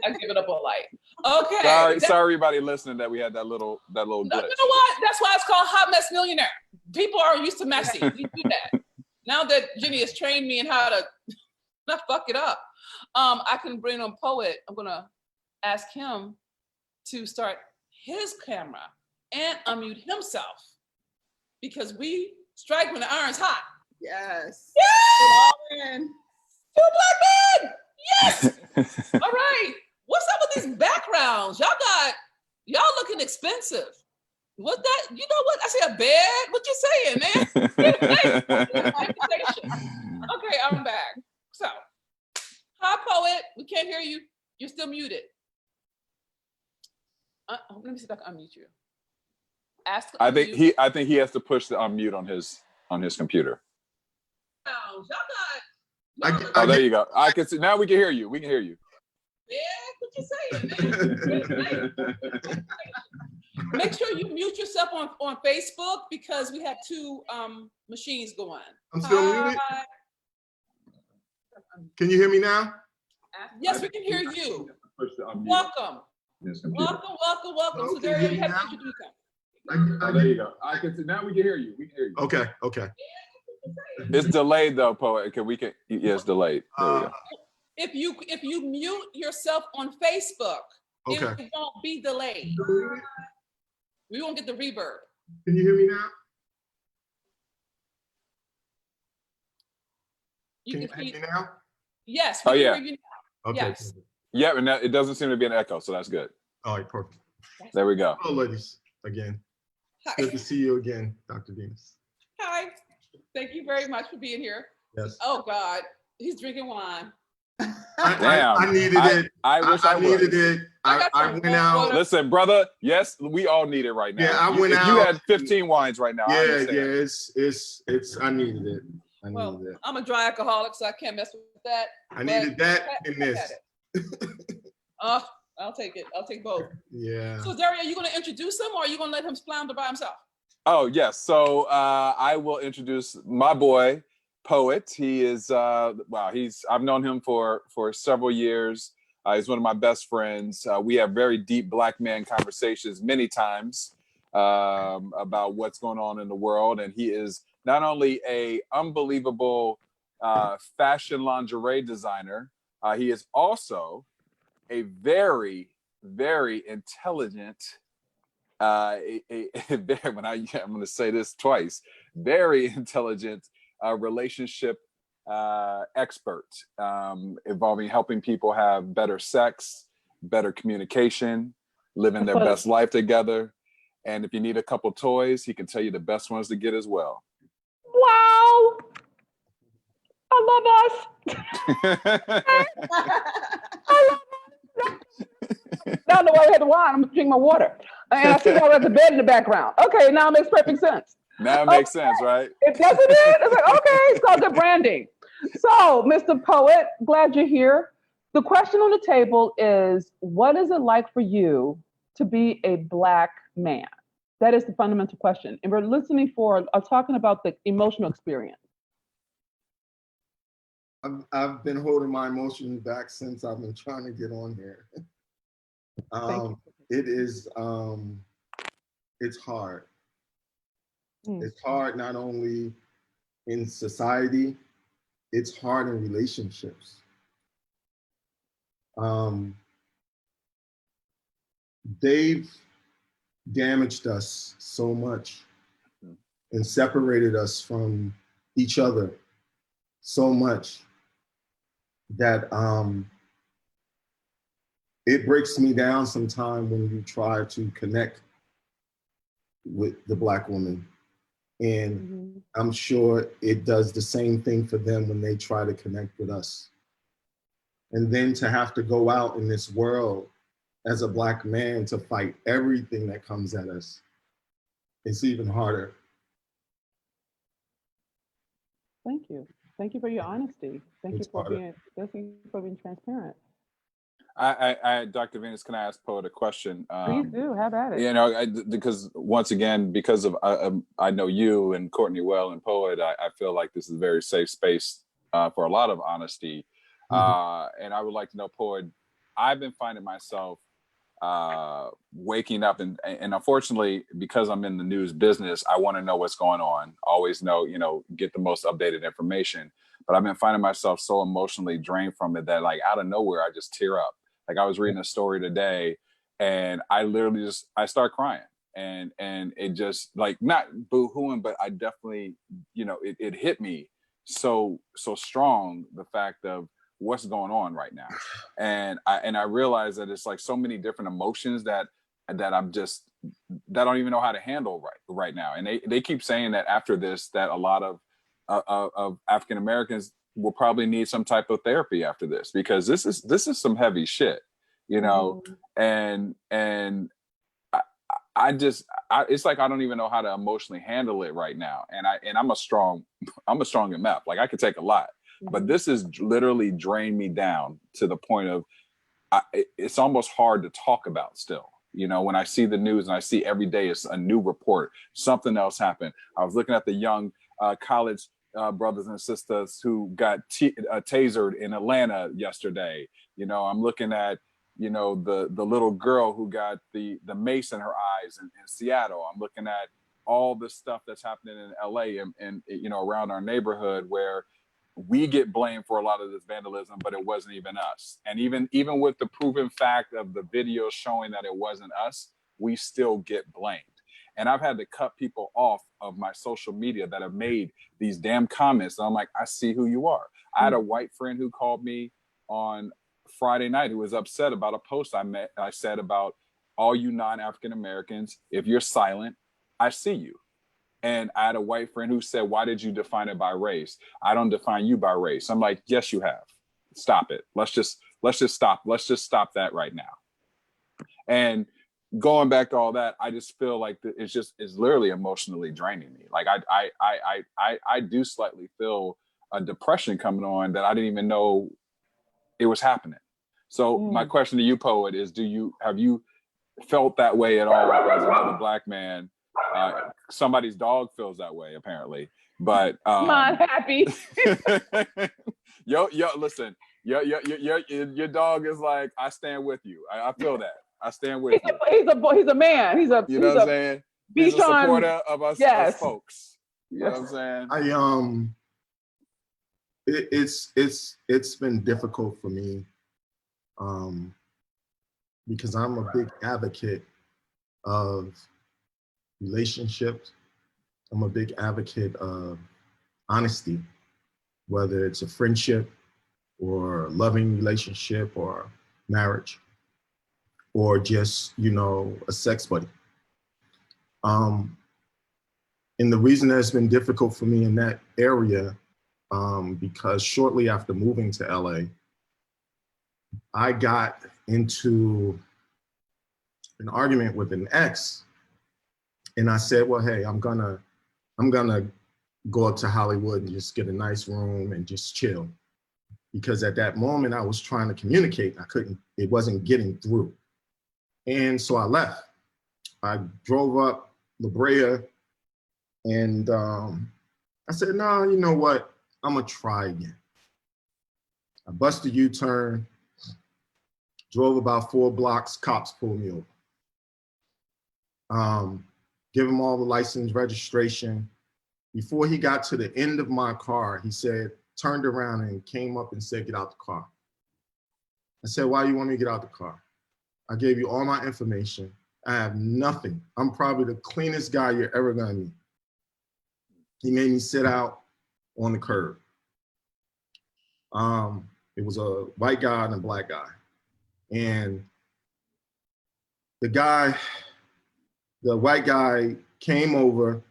[SPEAKER 1] I give it up on light. Okay.
[SPEAKER 3] Sorry, everybody listening that we had that little glitch.
[SPEAKER 1] You know what? That's why it's called Hot Mess Millionaire. People are used to messy. We do that. Now that Jenny has trained me in how to not fuck it up, I can bring on Poet. I'm gonna ask him to start his camera and unmute himself because we strike when the iron's hot.
[SPEAKER 2] Yes.
[SPEAKER 1] Yeah! Two black men! Yes! All right. What's up with these backgrounds? Y'all looking expensive. What's that? You know what? I say a bed? What you saying, man? Okay, I'm back. So, hi, Poet. We can't hear you. You're still muted. Let me see if I can unmute you. Ask.
[SPEAKER 3] I think he has to push the unmute on his computer.
[SPEAKER 1] Y'all
[SPEAKER 3] Oh, there you go. I can see now. We can hear you. We can hear you.
[SPEAKER 1] Yeah, what you saying, man? Make sure you mute yourself on Facebook because we have two machines going.
[SPEAKER 4] I'm still muted. Can you hear me now?
[SPEAKER 1] Yes, we can hear you. Welcome. Welcome.
[SPEAKER 4] Okay,
[SPEAKER 1] So there you have to introduce them.
[SPEAKER 3] Oh, there you go. I can see now. We can hear you. We can hear you.
[SPEAKER 4] Okay.
[SPEAKER 3] It's delayed though, Poet. Yeah, it's delayed. There we go.
[SPEAKER 1] If you mute yourself on Facebook,
[SPEAKER 4] Okay.
[SPEAKER 1] it won't be delayed. We won't get the reverb.
[SPEAKER 4] Can you hear me now? Can you hear me now?
[SPEAKER 1] Yes.
[SPEAKER 3] Oh, yeah.
[SPEAKER 1] Hear you now.
[SPEAKER 4] Okay.
[SPEAKER 1] Yes.
[SPEAKER 3] Yeah, and it doesn't seem to be an echo, so that's good.
[SPEAKER 4] All right, perfect.
[SPEAKER 3] There we go.
[SPEAKER 4] Hello, ladies. Again.
[SPEAKER 1] Hi.
[SPEAKER 4] Good to see you again, Dr. Venus.
[SPEAKER 1] Hi. Thank you very much for being here.
[SPEAKER 4] Yes.
[SPEAKER 1] Oh God, he's drinking wine.
[SPEAKER 4] I needed it.
[SPEAKER 3] I wish I
[SPEAKER 4] needed
[SPEAKER 3] would.
[SPEAKER 4] it. I went out.
[SPEAKER 3] Listen, brother. Yes, we all need it right now.
[SPEAKER 4] Yeah, I went
[SPEAKER 3] if
[SPEAKER 4] out.
[SPEAKER 3] you had 15 wines right now, I
[SPEAKER 4] Yeah,
[SPEAKER 3] understand.
[SPEAKER 4] it's. I needed it.
[SPEAKER 1] Well, I'm a dry alcoholic, so I can't mess with that.
[SPEAKER 4] I needed that and this.
[SPEAKER 1] Oh, I'll take it. I'll take both.
[SPEAKER 4] Yeah.
[SPEAKER 1] So, Daria, are you going to introduce him, or are you going to let him flounder by himself?
[SPEAKER 3] Oh yes. So I will introduce my boy, Poet. He is I've known him for several years. He's one of my best friends. We have very deep Black man conversations many times about what's going on in the world, and he is not only a unbelievable fashion lingerie designer, he is also a very, very intelligent. I'm going to say this twice. Very intelligent relationship expert involving helping people have better sex, better communication, living their best life together. And if you need a couple toys, he can tell you the best ones to get as well.
[SPEAKER 1] Wow. I love us. I love us. Now I know why we had the wine. I'm drinking my water. And I see y'all at the bed in the background. Okay, now it makes perfect sense.
[SPEAKER 3] Now it makes sense, right?
[SPEAKER 1] It doesn't it? It's like, okay, it's called good branding. So, Mr. Poet, glad you're here. The question on the table is, what is it like for you to be a Black man? That is the fundamental question. And we're talking about the emotional experience.
[SPEAKER 4] I've been holding my emotions back since I've been trying to get on here. It is, it's hard. It's hard not only in society, it's hard in relationships. They've damaged us so much and separated us from each other so much that it breaks me down sometimes when you try to connect with the Black woman And I'm sure it does the same thing for them when they try to connect with us. And then to have to go out in this world as a Black man to fight everything that comes at us, it's even harder.
[SPEAKER 5] Thank you. Thank you for your honesty. Thank you for being transparent.
[SPEAKER 3] Dr. Venus, can I ask Poet a question?
[SPEAKER 5] Please do, have at it.
[SPEAKER 3] You know, because once again, because of I know you and Courtney well and Poet, I feel like this is a very safe space for a lot of honesty. And I would like to know, Poet, I've been finding myself waking up and unfortunately, because I'm in the news business, I want to know what's going on. Always know, you know, get the most updated information. But I've been finding myself so emotionally drained from it that, like, out of nowhere, I just tear up. Like, I was reading a story today and I literally I start crying, and it just, like, not boo-hooing, but I definitely, you know, it hit me so strong, the fact of what's going on right now. And I realize that it's like so many different emotions that I'm just, that I don't even know how to handle right now. And they keep saying that after this, that a lot of African Americans will probably need some type of therapy after this, because this is some heavy shit, you know. And it's like I don't even know how to emotionally handle it right now. And I'm a strong MF. Like, I could take a lot, but this is literally drained me down to the point of it's almost hard to talk about still. You know, when I see the news and I see every day it's a new report, something else happened. I was looking at the young college brothers and sisters who got tasered in Atlanta yesterday. You know, I'm looking at, you know, the little girl who got the mace in her eyes in Seattle. I'm looking at all the stuff that's happening in LA and you know, around our neighborhood, where we get blamed for a lot of this vandalism, but it wasn't even us. And even with the proven fact of the video showing that it wasn't us, we still get blamed. And I've had to cut people off of my social media that have made these damn comments. And I'm like, I see who you are. I had a white friend who called me on Friday night who was upset about a post I said about all you non-African Americans. If you're silent, I see you. And I had a white friend who said, why did you define it by race? I don't define you by race. I'm like, yes, you have. Stop it. Let's just stop. Let's just stop that right now. And going back to all that, I just feel like it's literally emotionally draining me. Like, I do slightly feel a depression coming on that I didn't even know it was happening. So my question to you, Poet, is have you felt that way at all as another Black man? Somebody's dog feels that way, apparently. But
[SPEAKER 5] Mine happy.
[SPEAKER 3] listen, your dog is like, I stand with you. I feel that. I stand with you.
[SPEAKER 5] He's a man. He's a,
[SPEAKER 3] you know what I'm saying? He's a supporter of us, us folks. You know what I'm saying?
[SPEAKER 4] It's been difficult for me because I'm a big advocate of relationships. I'm a big advocate of honesty, whether it's a friendship or a loving relationship or marriage or just, you know, a sex buddy. And the reason that it's been difficult for me in that area, because shortly after moving to LA, I got into an argument with an ex. And I said, well, hey, I'm gonna go up to Hollywood and just get a nice room and just chill. Because at that moment I was trying to communicate. It wasn't getting through. And so I left. I drove up La Brea and I said, no, you know what? I'm gonna try again. I busted a U-turn, drove about 4 blocks, cops pulled me over. Give him all the license, registration. Before he got to the end of my car, he said, turned around and came up and said, get out the car. I said, why do you want me to get out the car? I gave you all my information. I have nothing. I'm probably the cleanest guy you're ever gonna meet. He made me sit out on the curb. It was a white guy and a Black guy. And the white guy came over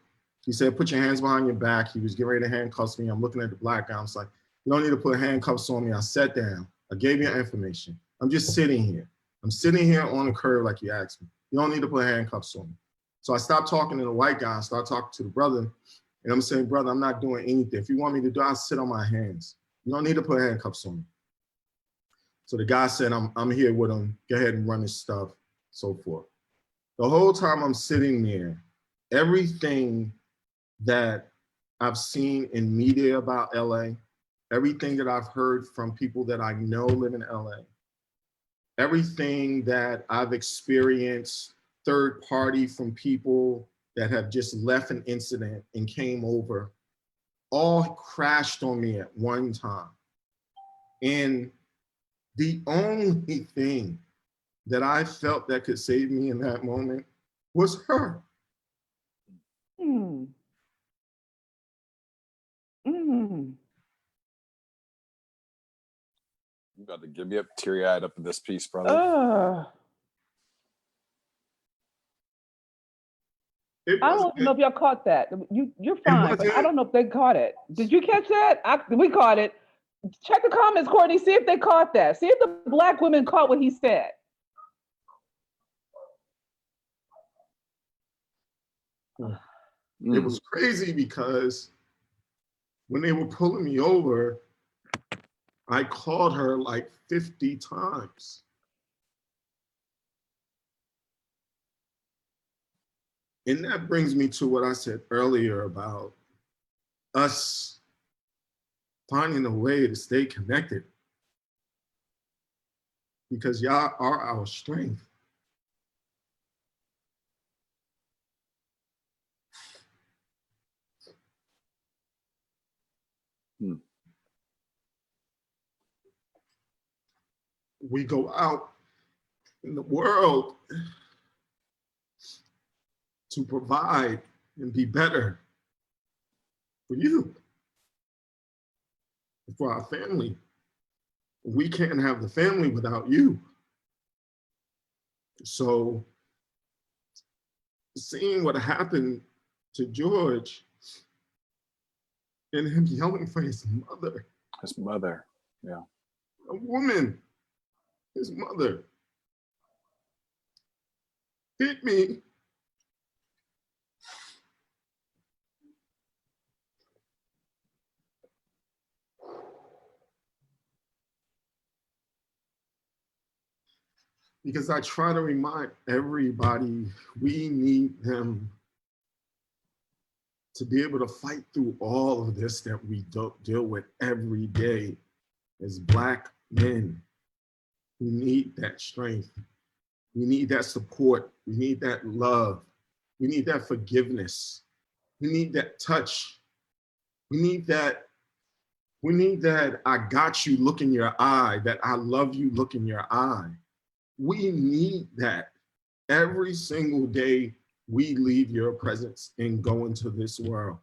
[SPEAKER 4] He said, put your hands behind your back. He was getting ready to handcuff me. I'm looking at the black guy. I was like, you don't need to put handcuffs on me. I sat down. I gave you information. I'm just sitting here. I'm sitting here on the curb like you asked me. You don't need to put handcuffs on me. So I stopped talking to the white guy. I started talking to the brother. And I'm saying, brother, I'm not doing anything. If you want me to do it, I'll sit on my hands. You don't need to put handcuffs on me. So the guy said, I'm here with him. Go ahead and run his stuff, so forth. The whole time I'm sitting there, everything that I've seen in media about LA, everything that I've heard from people that I know live in LA, everything that I've experienced third party from people that have just left an incident and came over, all crashed on me at one time. And the only thing that I felt that could save me in that moment was her.
[SPEAKER 5] Mm. Mm.
[SPEAKER 3] You got to get me up teary-eyed up in this piece, brother.
[SPEAKER 5] I don't know if y'all caught that. You're fine, but I don't know if they caught it. Did you catch that? We caught it. Check the comments, Courtney. See if they caught that. See if the Black women caught what he said.
[SPEAKER 4] It was crazy because when they were pulling me over, I called her like 50 times. And that brings me to what I said earlier about us finding a way to stay connected, because y'all are our strength. We go out in the world to provide and be better for you, for our family. We can't have the family without you. So seeing what happened to George and him yelling for his mother.
[SPEAKER 3] His mother, yeah.
[SPEAKER 4] A woman, his mother, hit me. Because I try to remind everybody, we need them to be able to fight through all of this that we deal with every day as Black men. We need that strength. We need that support. We need that love. We need that forgiveness. We need that touch. We need that I got you look in your eye, that I love you look in your eye. We need that every single day we leave your presence and go into this world.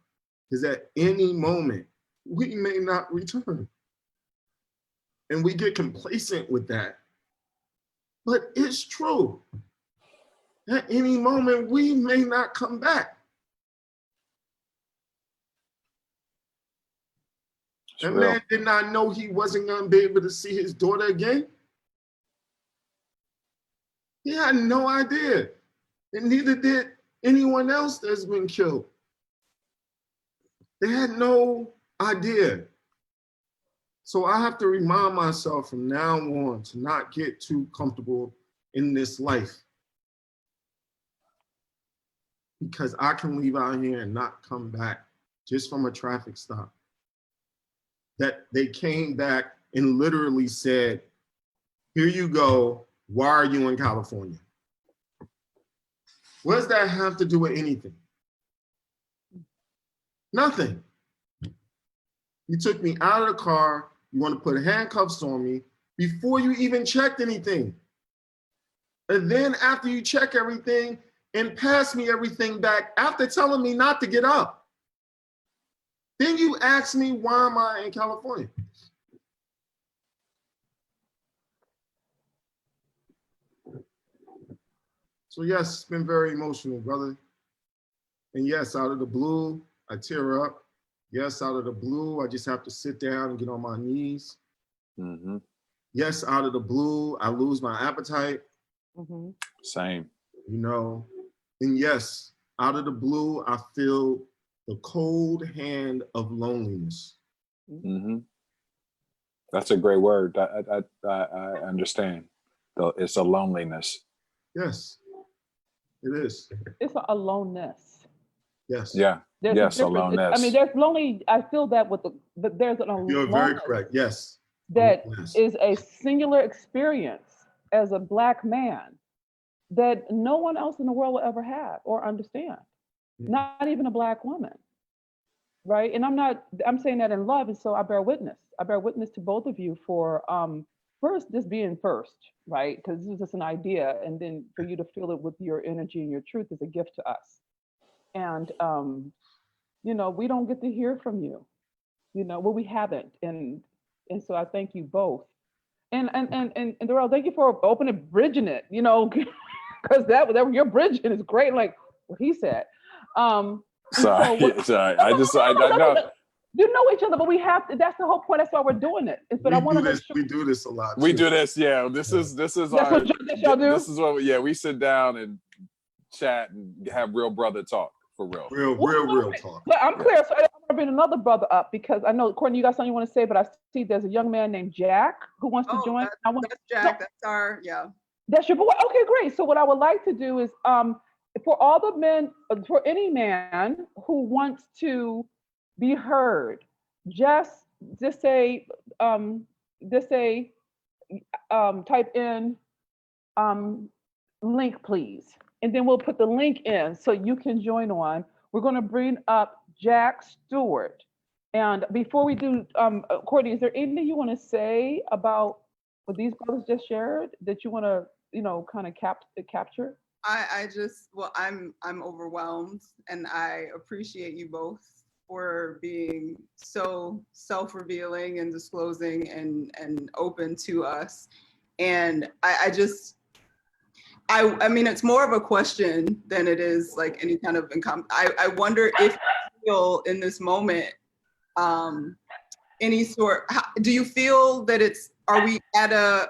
[SPEAKER 4] Because at any moment, we may not return. And we get complacent with that. But it's true. At any moment, we may not come back. That man did not know he wasn't going to be able to see his daughter again. He had no idea. And neither did anyone else that's been killed. They had no idea. So I have to remind myself from now on to not get too comfortable in this life. Because I can leave out here and not come back just from a traffic stop. That they came back and literally said, here you go, why are you in California? What does that have to do with anything? Nothing. You took me out of the car, you want to put handcuffs on me before you even checked anything. And then after you check everything and pass me everything back, after telling me not to get up, then you ask me, why am I in California? So yes, it's been very emotional, brother. And yes, out of the blue, I tear up. Yes, out of the blue, I just have to sit down and get on my knees.
[SPEAKER 3] Mm-hmm.
[SPEAKER 4] Yes, out of the blue, I lose my appetite.
[SPEAKER 5] Mm-hmm.
[SPEAKER 3] Same.
[SPEAKER 4] You know, and yes, out of the blue, I feel the cold hand of loneliness.
[SPEAKER 3] Mm-hmm. That's a great word. I understand. It's a loneliness.
[SPEAKER 4] Yes, it is.
[SPEAKER 5] It's a aloneness.
[SPEAKER 4] Yes.
[SPEAKER 3] Yeah.
[SPEAKER 5] There's
[SPEAKER 3] Yes,
[SPEAKER 5] a difference.
[SPEAKER 3] aloneness.
[SPEAKER 5] I mean, there's lonely. I feel that with the, but there's an
[SPEAKER 4] You're very
[SPEAKER 5] aloneness
[SPEAKER 4] correct. Yes.
[SPEAKER 5] that
[SPEAKER 4] Yes.
[SPEAKER 5] is a singular experience as a Black man that no one else in the world will ever have or understand. Not even a Black woman, right? And I'm saying that in love, and so I bear witness. I bear witness to both of you for first just being first, right? Because this is just an idea, and then for you to feel it with your energy and your truth is a gift to us. And you know, we don't get to hear from you, you know, well, we haven't. And so I thank you both. And Darrell, thank you for opening, bridging it, you know, because that your bridging is great, like what he said.
[SPEAKER 3] Sorry, sorry. I know.
[SPEAKER 5] You know each other, but we have to, that's the whole point. That's why we're doing it. But I want to make sure
[SPEAKER 4] we do this a lot.
[SPEAKER 3] We
[SPEAKER 4] too.
[SPEAKER 3] do this, yeah. This is
[SPEAKER 5] that's
[SPEAKER 3] our.
[SPEAKER 5] what y'all do.
[SPEAKER 3] This is what, yeah. We sit down and chat and have real brother talk for real.
[SPEAKER 4] Real talk.
[SPEAKER 5] But I'm clear, so I want to bring another brother up because I know, Courtney, you got something you want to say, but I see there's a young man named Jack who wants to join.
[SPEAKER 2] That's Jack. That's our, yeah.
[SPEAKER 5] That's your boy. Okay, great. So what I would like to do is, for all the men, for any man who wants to be heard, just say, type in link, please, and then we'll put the link in so you can join on. We're going to bring up Jack Stewart, and before we do, Courtney, is there anything you want to say about what these brothers just shared that you want to, you know, kind of capture?
[SPEAKER 2] I just, well, I'm overwhelmed, and I appreciate you both for being so self-revealing and disclosing and open to us. And I mean, it's more of a question than it is like any kind of I wonder if you feel in this moment, any sort, do you feel that are we at a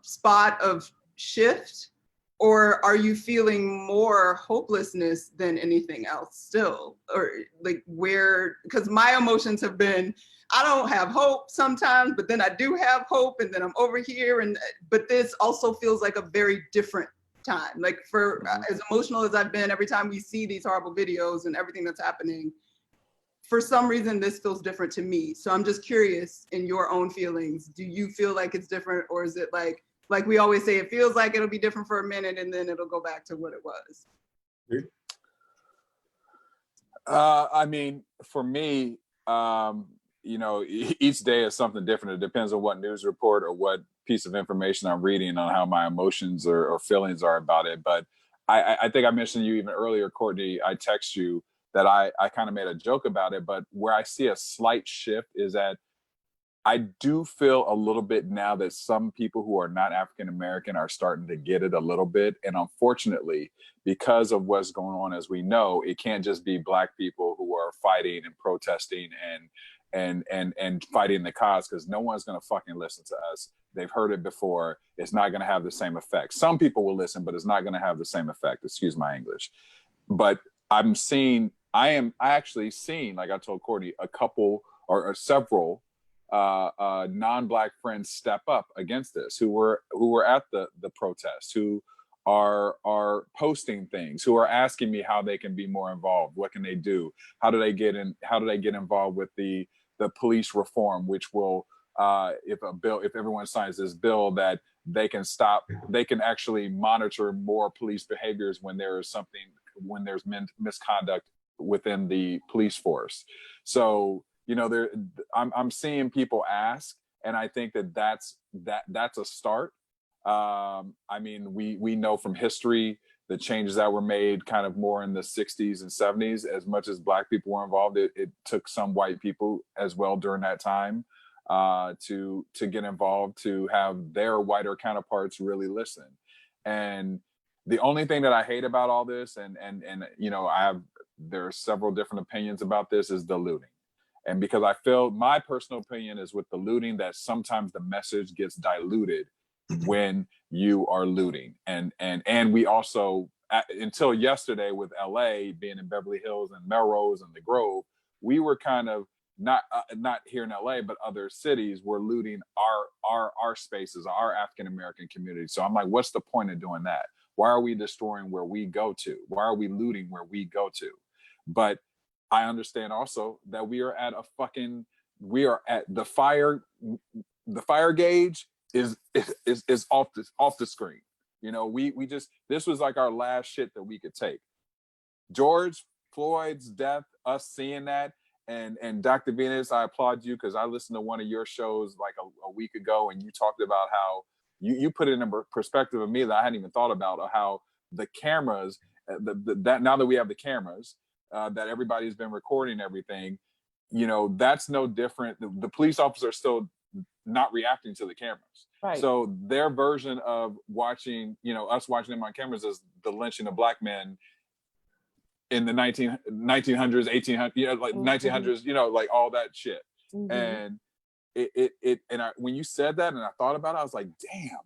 [SPEAKER 2] spot of shift, or are you feeling more hopelessness than anything else still? Or like where, because my emotions have been, I don't have hope sometimes, but then I do have hope, and then I'm over here, but this also feels like a very different time. Like for as emotional as I've been every time we see these horrible videos and everything that's happening, for some reason this feels different to me. So I'm just curious, in your own feelings, do you feel like it's different, or is it like we always say, it feels like it'll be different for a minute and then it'll go back to what it was?
[SPEAKER 3] I mean, for me, you know, each day is something different. It depends on what news report or what piece of information I'm reading on how my emotions or feelings are about it. But I think I mentioned to you even earlier, Courtney, I text you that I kind of made a joke about it, but where I see a slight shift is that I do feel a little bit now that some people who are not African-American are starting to get it a little bit. And unfortunately, because of what's going on, as we know, it can't just be Black people who are fighting and protesting and fighting the cause, because no one's going to fucking listen to us. They've heard it before. It's not going to have the same effect. Some people will listen, but it's not going to have the same effect. Excuse my English. But I actually seeing, like I told Courtney, a couple or several non-Black friends step up against this, who were at the protests, who are posting things, who are asking me how they can be more involved, what can they do, how do they get involved with the police reform, which will if everyone signs this bill, that they can actually monitor more police behaviors when there's misconduct within the police force. So, you know, I'm seeing people ask, and I think that's a start. I mean, we know from history the changes that were made kind of more in the 60s and 70s. As much as Black people were involved, it took some white people as well during that time to get involved, to have their whiter counterparts really listen. And The only thing that I hate about all this, and you know, there are several different opinions about this, is the looting. And because I feel, my personal opinion is with the looting, that sometimes the message gets diluted when you are looting. And we also, until yesterday with LA being in Beverly Hills and Melrose and the Grove, we were kind of not here in LA, but other cities were looting our spaces, our African American community. So I'm like, what's the point of doing that? Why are we destroying where we go to? Why are we looting where we go to? But I understand also that we are at the fire gauge is off the screen. You know, we just, this was like our last shit that we could take. George Floyd's death, us seeing that, and Dr. Venus, I applaud you, because I listened to one of your shows like a week ago, and you talked about how you put it in a perspective of me that I hadn't even thought about, of how the cameras, that now that we have the cameras, that everybody's been recording everything, you know, that's no different. The police officers are still not reacting to the cameras.
[SPEAKER 5] Right.
[SPEAKER 3] So their version of watching, you know, us watching them on cameras is the lynching of black men in the 1900s, 1800s, you know, like 1900s, you know, like all that shit. And when you said that and I thought about it, I was like, damn,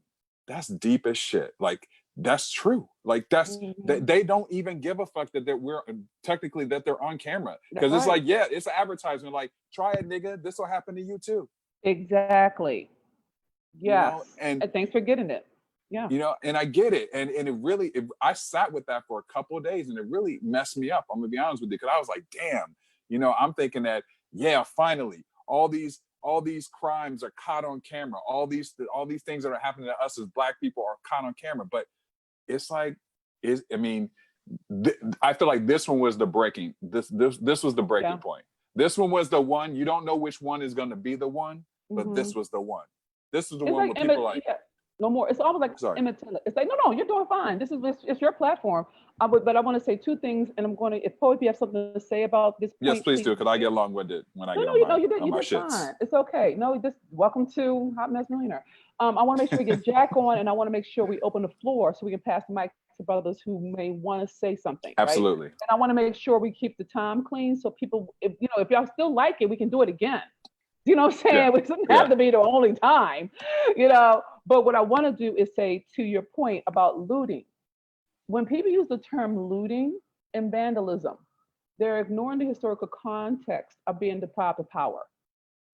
[SPEAKER 3] that's deep as shit. Like, that's true. Like, that's they don't even give a fuck that we're technically that they're on camera, because it's like, yeah, it's an advertisement. Like, try it, nigga. This will happen to you too.
[SPEAKER 5] Exactly. Yes.
[SPEAKER 3] You know,
[SPEAKER 5] and thanks for getting it. Yeah.
[SPEAKER 3] You know, and I get it. And it really, I sat with that for a couple of days, and it really messed me up. I'm gonna be honest with you, because I was like, damn, you know, I'm thinking that, yeah, finally, all these crimes are caught on camera. All these things that are happening to us as black people are caught on camera. But it's like, I mean, I feel like this one was the breaking. This was the breaking point. This one was the one. You don't know which one is going to be the one, but this was the one. This is the one where people like.
[SPEAKER 5] No more. It's almost like imitative. It's like, no, you're doing fine. It's your platform. But I want to say two things, and I'm going to, if Poe, if you have something to say about this point,
[SPEAKER 3] yes, please do, because I get long-winded when I get on my shits.
[SPEAKER 5] Fine. It's okay. No, welcome to Hot Mess Millionaire. I want to make sure we get Jack on, and I want to make sure we open the floor so we can pass the mic to brothers who may want to say something.
[SPEAKER 3] Absolutely.
[SPEAKER 5] Right? And I want to make sure we keep the time clean, so people, if y'all still like it, we can do it again. You know what I'm saying? Yeah. It doesn't have to be the only time, you know. But what I want to do is say, to your point about looting, when people use the term looting and vandalism, they're ignoring the historical context of being deprived of power.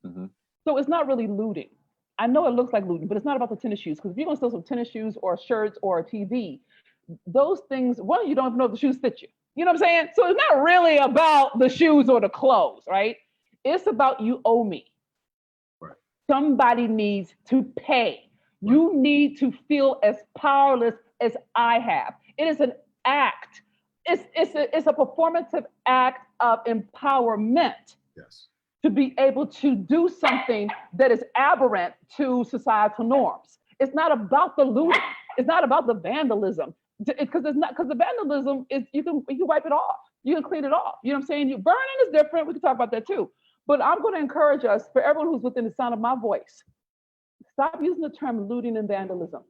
[SPEAKER 5] So it's not really looting. I know it looks like looting, but it's not about the tennis shoes. Because if you're going to steal some tennis shoes or shirts or a TV, those things, one, you don't even know if the shoes fit you. You know what I'm saying? So it's not really about the shoes or the clothes, right? It's about, you owe me. Right. Somebody needs to pay. You need to feel as powerless as I have. It is an act. It's a performative act of empowerment. Yes. To be able to do something that is aberrant to societal norms. It's not about the looting. It's not about the vandalism. Because the vandalism is, you can wipe it off. You can clean it off. You know what I'm saying? Burning is different. We can talk about that too. But I'm going to encourage us, for everyone who's within the sound of my voice, stop using the term looting and vandalism.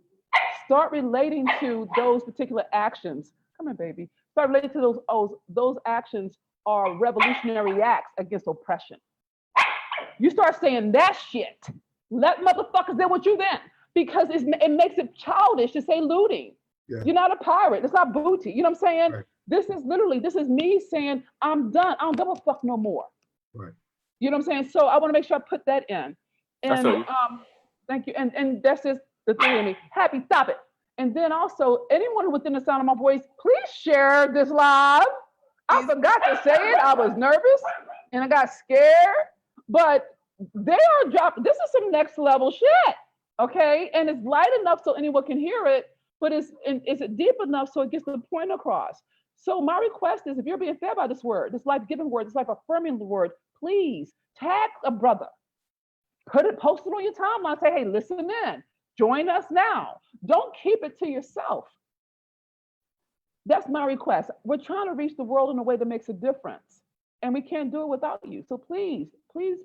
[SPEAKER 5] Start relating to those particular actions. Come here, baby. Start relating to those actions are revolutionary acts against oppression. You start saying that shit. Let motherfuckers deal with you then. Because it makes it childish to say looting. Yeah. You're not a pirate. It's not booty. You know what I'm saying? Right. This is me saying, I'm done. I don't give a fuck no more. Right. You know what I'm saying? So I want to make sure I put that in. And thank you. And that's just the thing in me. Happy, stop it. And then also, anyone within the sound of my voice, please share this live. I forgot to say it. I was nervous and I got scared. But they are dropping. This is some next level shit. Okay. And it's light enough so anyone can hear it, but is it deep enough so it gets the point across? So my request is, if you're being fed by this word, this life-giving word, this life-affirming word, please tag a brother. Post it on your timeline. Say, hey, listen in. Join us now. Don't keep it to yourself. That's my request. We're trying to reach the world in a way that makes a difference. And we can't do it without you. So please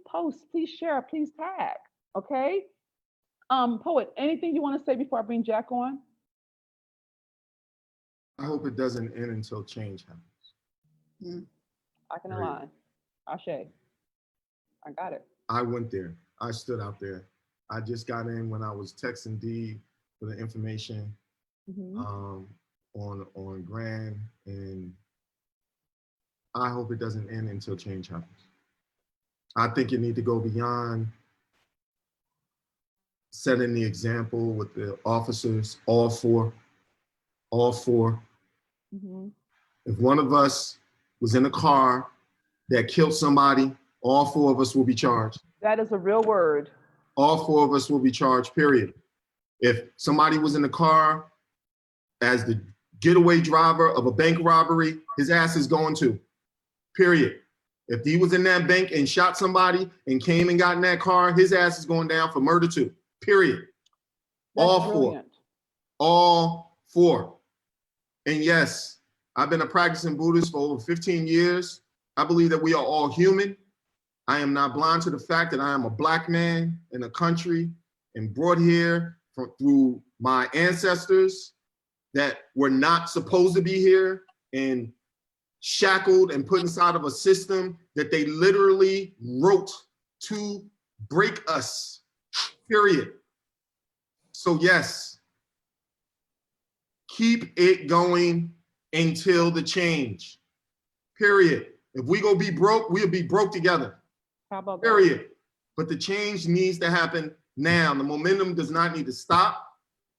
[SPEAKER 5] post, please share, please tag. Okay? Poet, anything you want to say before I bring Jack on?
[SPEAKER 4] I hope it doesn't end until change happens.
[SPEAKER 5] I can
[SPEAKER 4] Period.
[SPEAKER 5] align. Ashe. I got it.
[SPEAKER 4] I went there. I stood out there. I just got in when I was texting D for the information on Grand, and I hope it doesn't end until change happens. I think you need to go beyond setting the example with the officers, all four. If one of us was in a car that killed somebody, all four of us will be charged.
[SPEAKER 5] That is a real word.
[SPEAKER 4] All four of us will be charged, period. If somebody was in the car as the getaway driver of a bank robbery, his ass is going to, period. If he was in that bank and shot somebody and came and got in that car, his ass is going down for murder too, period.
[SPEAKER 5] That's
[SPEAKER 4] all
[SPEAKER 5] brilliant.
[SPEAKER 4] four. All four. And yes, I've been a practicing Buddhist for over 15 years. I believe that we are all human. I am not blind to the fact that I am a Black man in a country and brought here through my ancestors that were not supposed to be here and shackled and put inside of a system that they literally wrote to break us, period. So yes, keep it going until the change, period. If we go be broke, we'll be broke together.
[SPEAKER 5] How about
[SPEAKER 4] Period.
[SPEAKER 5] that?
[SPEAKER 4] But the change needs to happen now. The momentum does not need to stop.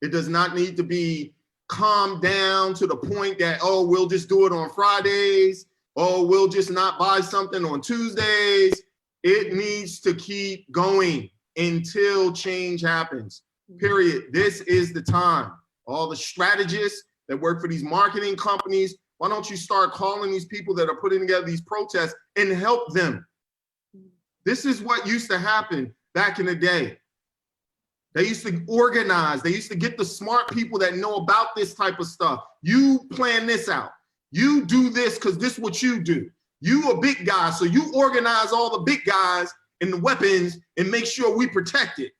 [SPEAKER 4] It does not need to be calmed down to the point that, oh, we'll just do it on Fridays. Oh, we'll just not buy something on Tuesdays. It needs to keep going until change happens. Period. This is the time. All the strategists that work for these marketing companies, why don't you start calling these people that are putting together these protests and help them? This is what used to happen back in the day. They used to organize. They used to get the smart people that know about this type of stuff. You plan this out. You do this because this is what you do. You a big guy, so you organize all the big guys and the weapons and make sure we protect it.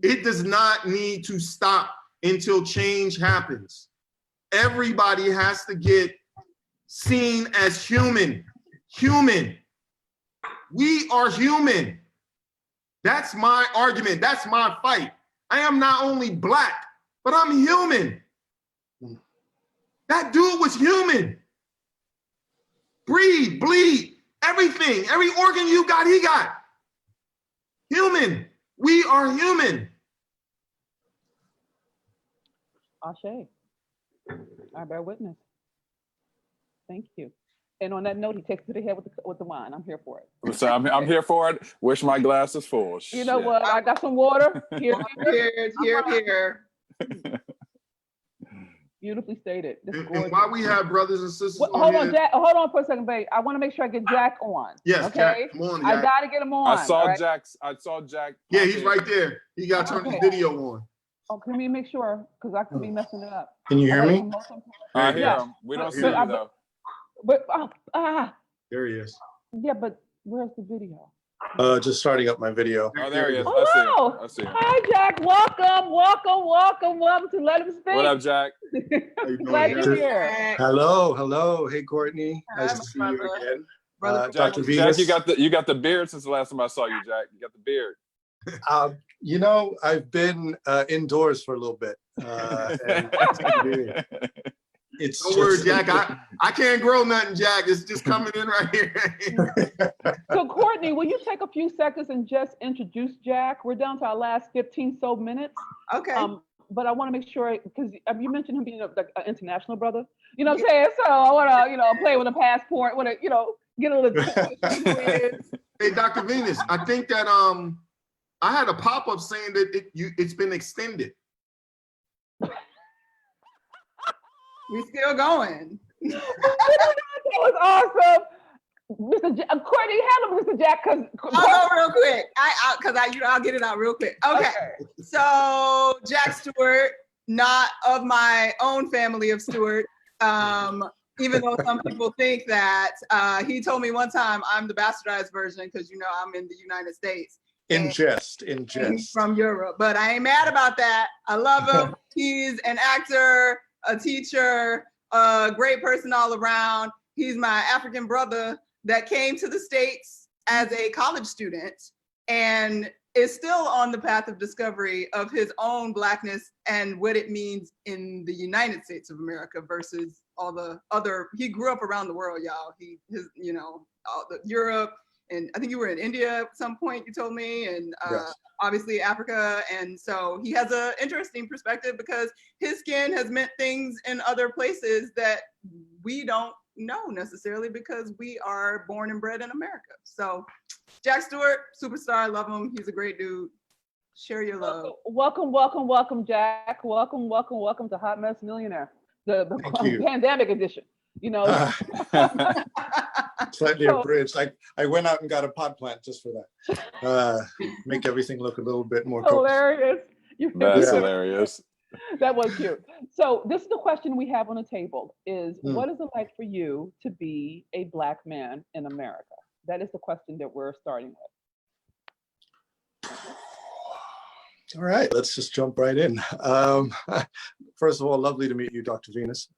[SPEAKER 4] It does not need to stop until change happens. Everybody has to get seen as human. Human. We are human. That's my argument. That's my fight. I am not only Black, but I'm human. That dude was human. Breathe, bleed, everything. Every organ you got, he got. Human. We are human.
[SPEAKER 5] Ashe. I bear witness. Thank you. And on that note, he takes it to the head with the wine. I'm here for it.
[SPEAKER 3] So I'm here for it. Wish my glass is full.
[SPEAKER 5] You know what? I got some water. Here.
[SPEAKER 2] Here.
[SPEAKER 5] Beautifully stated. This is
[SPEAKER 4] And while we have brothers and sisters
[SPEAKER 5] Well,
[SPEAKER 4] on
[SPEAKER 5] hold
[SPEAKER 4] here,
[SPEAKER 5] on, Jack. Hold on for a second, babe. I want to make sure I get Jack on.
[SPEAKER 4] Yes,
[SPEAKER 5] Okay.
[SPEAKER 4] Jack, come on,
[SPEAKER 5] I
[SPEAKER 4] Jack.
[SPEAKER 5] gotta get him on.
[SPEAKER 3] I saw
[SPEAKER 5] all right?
[SPEAKER 3] Jack.
[SPEAKER 4] Yeah, he's right there. He got to turn his
[SPEAKER 5] Okay.
[SPEAKER 4] video on.
[SPEAKER 5] Oh, can we make sure? Because I could be messing it up.
[SPEAKER 6] Can you hear me?
[SPEAKER 3] I hear
[SPEAKER 5] Yeah.
[SPEAKER 3] him. We don't see
[SPEAKER 4] But
[SPEAKER 3] you though.
[SPEAKER 5] But
[SPEAKER 4] There he is.
[SPEAKER 5] yeah, but where's the video?
[SPEAKER 6] Just starting up my video.
[SPEAKER 3] Oh, there he is.
[SPEAKER 5] Oh,
[SPEAKER 3] I see him.
[SPEAKER 5] Hi, Jack. Welcome to Let Him Speak.
[SPEAKER 3] What up, Jack?
[SPEAKER 4] How you doing,
[SPEAKER 5] Glad
[SPEAKER 4] Jack?
[SPEAKER 5] you're here.
[SPEAKER 6] Hello. Hey, Courtney. Nice
[SPEAKER 2] Hi,
[SPEAKER 6] to see
[SPEAKER 2] my
[SPEAKER 6] you
[SPEAKER 2] brother.
[SPEAKER 6] again.
[SPEAKER 2] Brother,
[SPEAKER 6] Dr.
[SPEAKER 3] Jack,
[SPEAKER 6] Venus.
[SPEAKER 3] you got the beard since the last time I saw you, Jack. You got the beard.
[SPEAKER 6] I've been indoors for a little bit. And it's
[SPEAKER 4] Don't worry,
[SPEAKER 6] just-
[SPEAKER 4] Jack. I can't grow nothing, Jack. It's just coming in right here.
[SPEAKER 5] So, Courtney, will you take a few seconds and just introduce Jack? We're down to our last 15 so minutes.
[SPEAKER 2] okay.
[SPEAKER 5] But I want to make sure, because you mentioned him being an international brother. You know what I'm saying? So I want to, play with a passport, get a little.
[SPEAKER 4] Hey, Dr. Venus, I think that I had a pop-up saying that it's been extended.
[SPEAKER 2] We still going.
[SPEAKER 5] That was awesome. Courtney, handle Mr. Jack, because
[SPEAKER 2] I'll go real quick. I'll get it out real quick. Okay. So Jack Stewart, not of my own family of Stewart. Even though some people think that, he told me one time I'm the bastardized version because I'm in the United States.
[SPEAKER 6] in jest.
[SPEAKER 2] He's from Europe, but I ain't mad about that. I love him. He's an actor, a teacher, a great person all around. He's my African brother that came to the States as a college student and is still on the path of discovery of his own Blackness and what it means in the United States of America versus all the other. He grew up around the world, y'all. All the Europe, and I think you were in India at some point, you told me, and
[SPEAKER 6] Yes.
[SPEAKER 2] obviously Africa. And so he has an interesting perspective because his skin has meant things in other places that we don't know necessarily because we are born and bred in America. So Jack Stewart, superstar, I love him. He's a great dude. Share your love.
[SPEAKER 5] Welcome, Jack. Welcome to Hot Mess Millionaire, the
[SPEAKER 6] Thank you.
[SPEAKER 5] pandemic edition. You know,
[SPEAKER 6] Slightly
[SPEAKER 5] So-
[SPEAKER 6] abridged. I went out and got a pot plant just for that. Make everything look a little bit more cozy.
[SPEAKER 5] hilarious.
[SPEAKER 3] That's
[SPEAKER 6] Yeah.
[SPEAKER 3] hilarious.
[SPEAKER 5] That was cute. So this is the question we have on the table: is
[SPEAKER 6] Hmm.
[SPEAKER 5] what is it like for you to be a Black man in America? That is the question that we're starting with.
[SPEAKER 6] All right, let's just jump right in. First of all, lovely to meet you, Dr. Venus.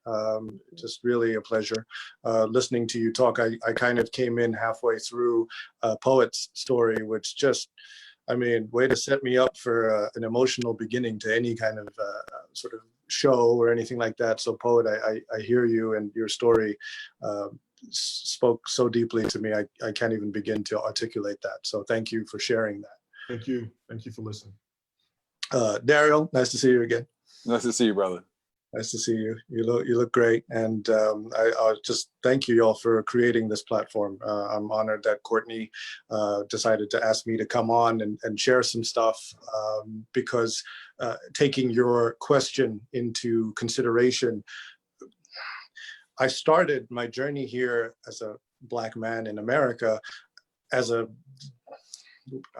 [SPEAKER 6] Just really a pleasure listening to you talk. I kind of came in halfway through Poet's story, which just, I mean, way to set me up for an emotional beginning to any kind of sort of show or anything like that. So Poet, I hear you, and your story spoke so deeply to me. I can't even begin to articulate that. So thank you for sharing that.
[SPEAKER 4] Thank you. Thank you for listening.
[SPEAKER 6] Daryl, nice to see you again.
[SPEAKER 3] Nice to see you, brother.
[SPEAKER 6] Nice to see you. You look great, and I'll just thank you all for creating this platform. I'm honored that Courtney decided to ask me to come on and share some stuff because taking your question into consideration, I started my journey here as a Black man in America as a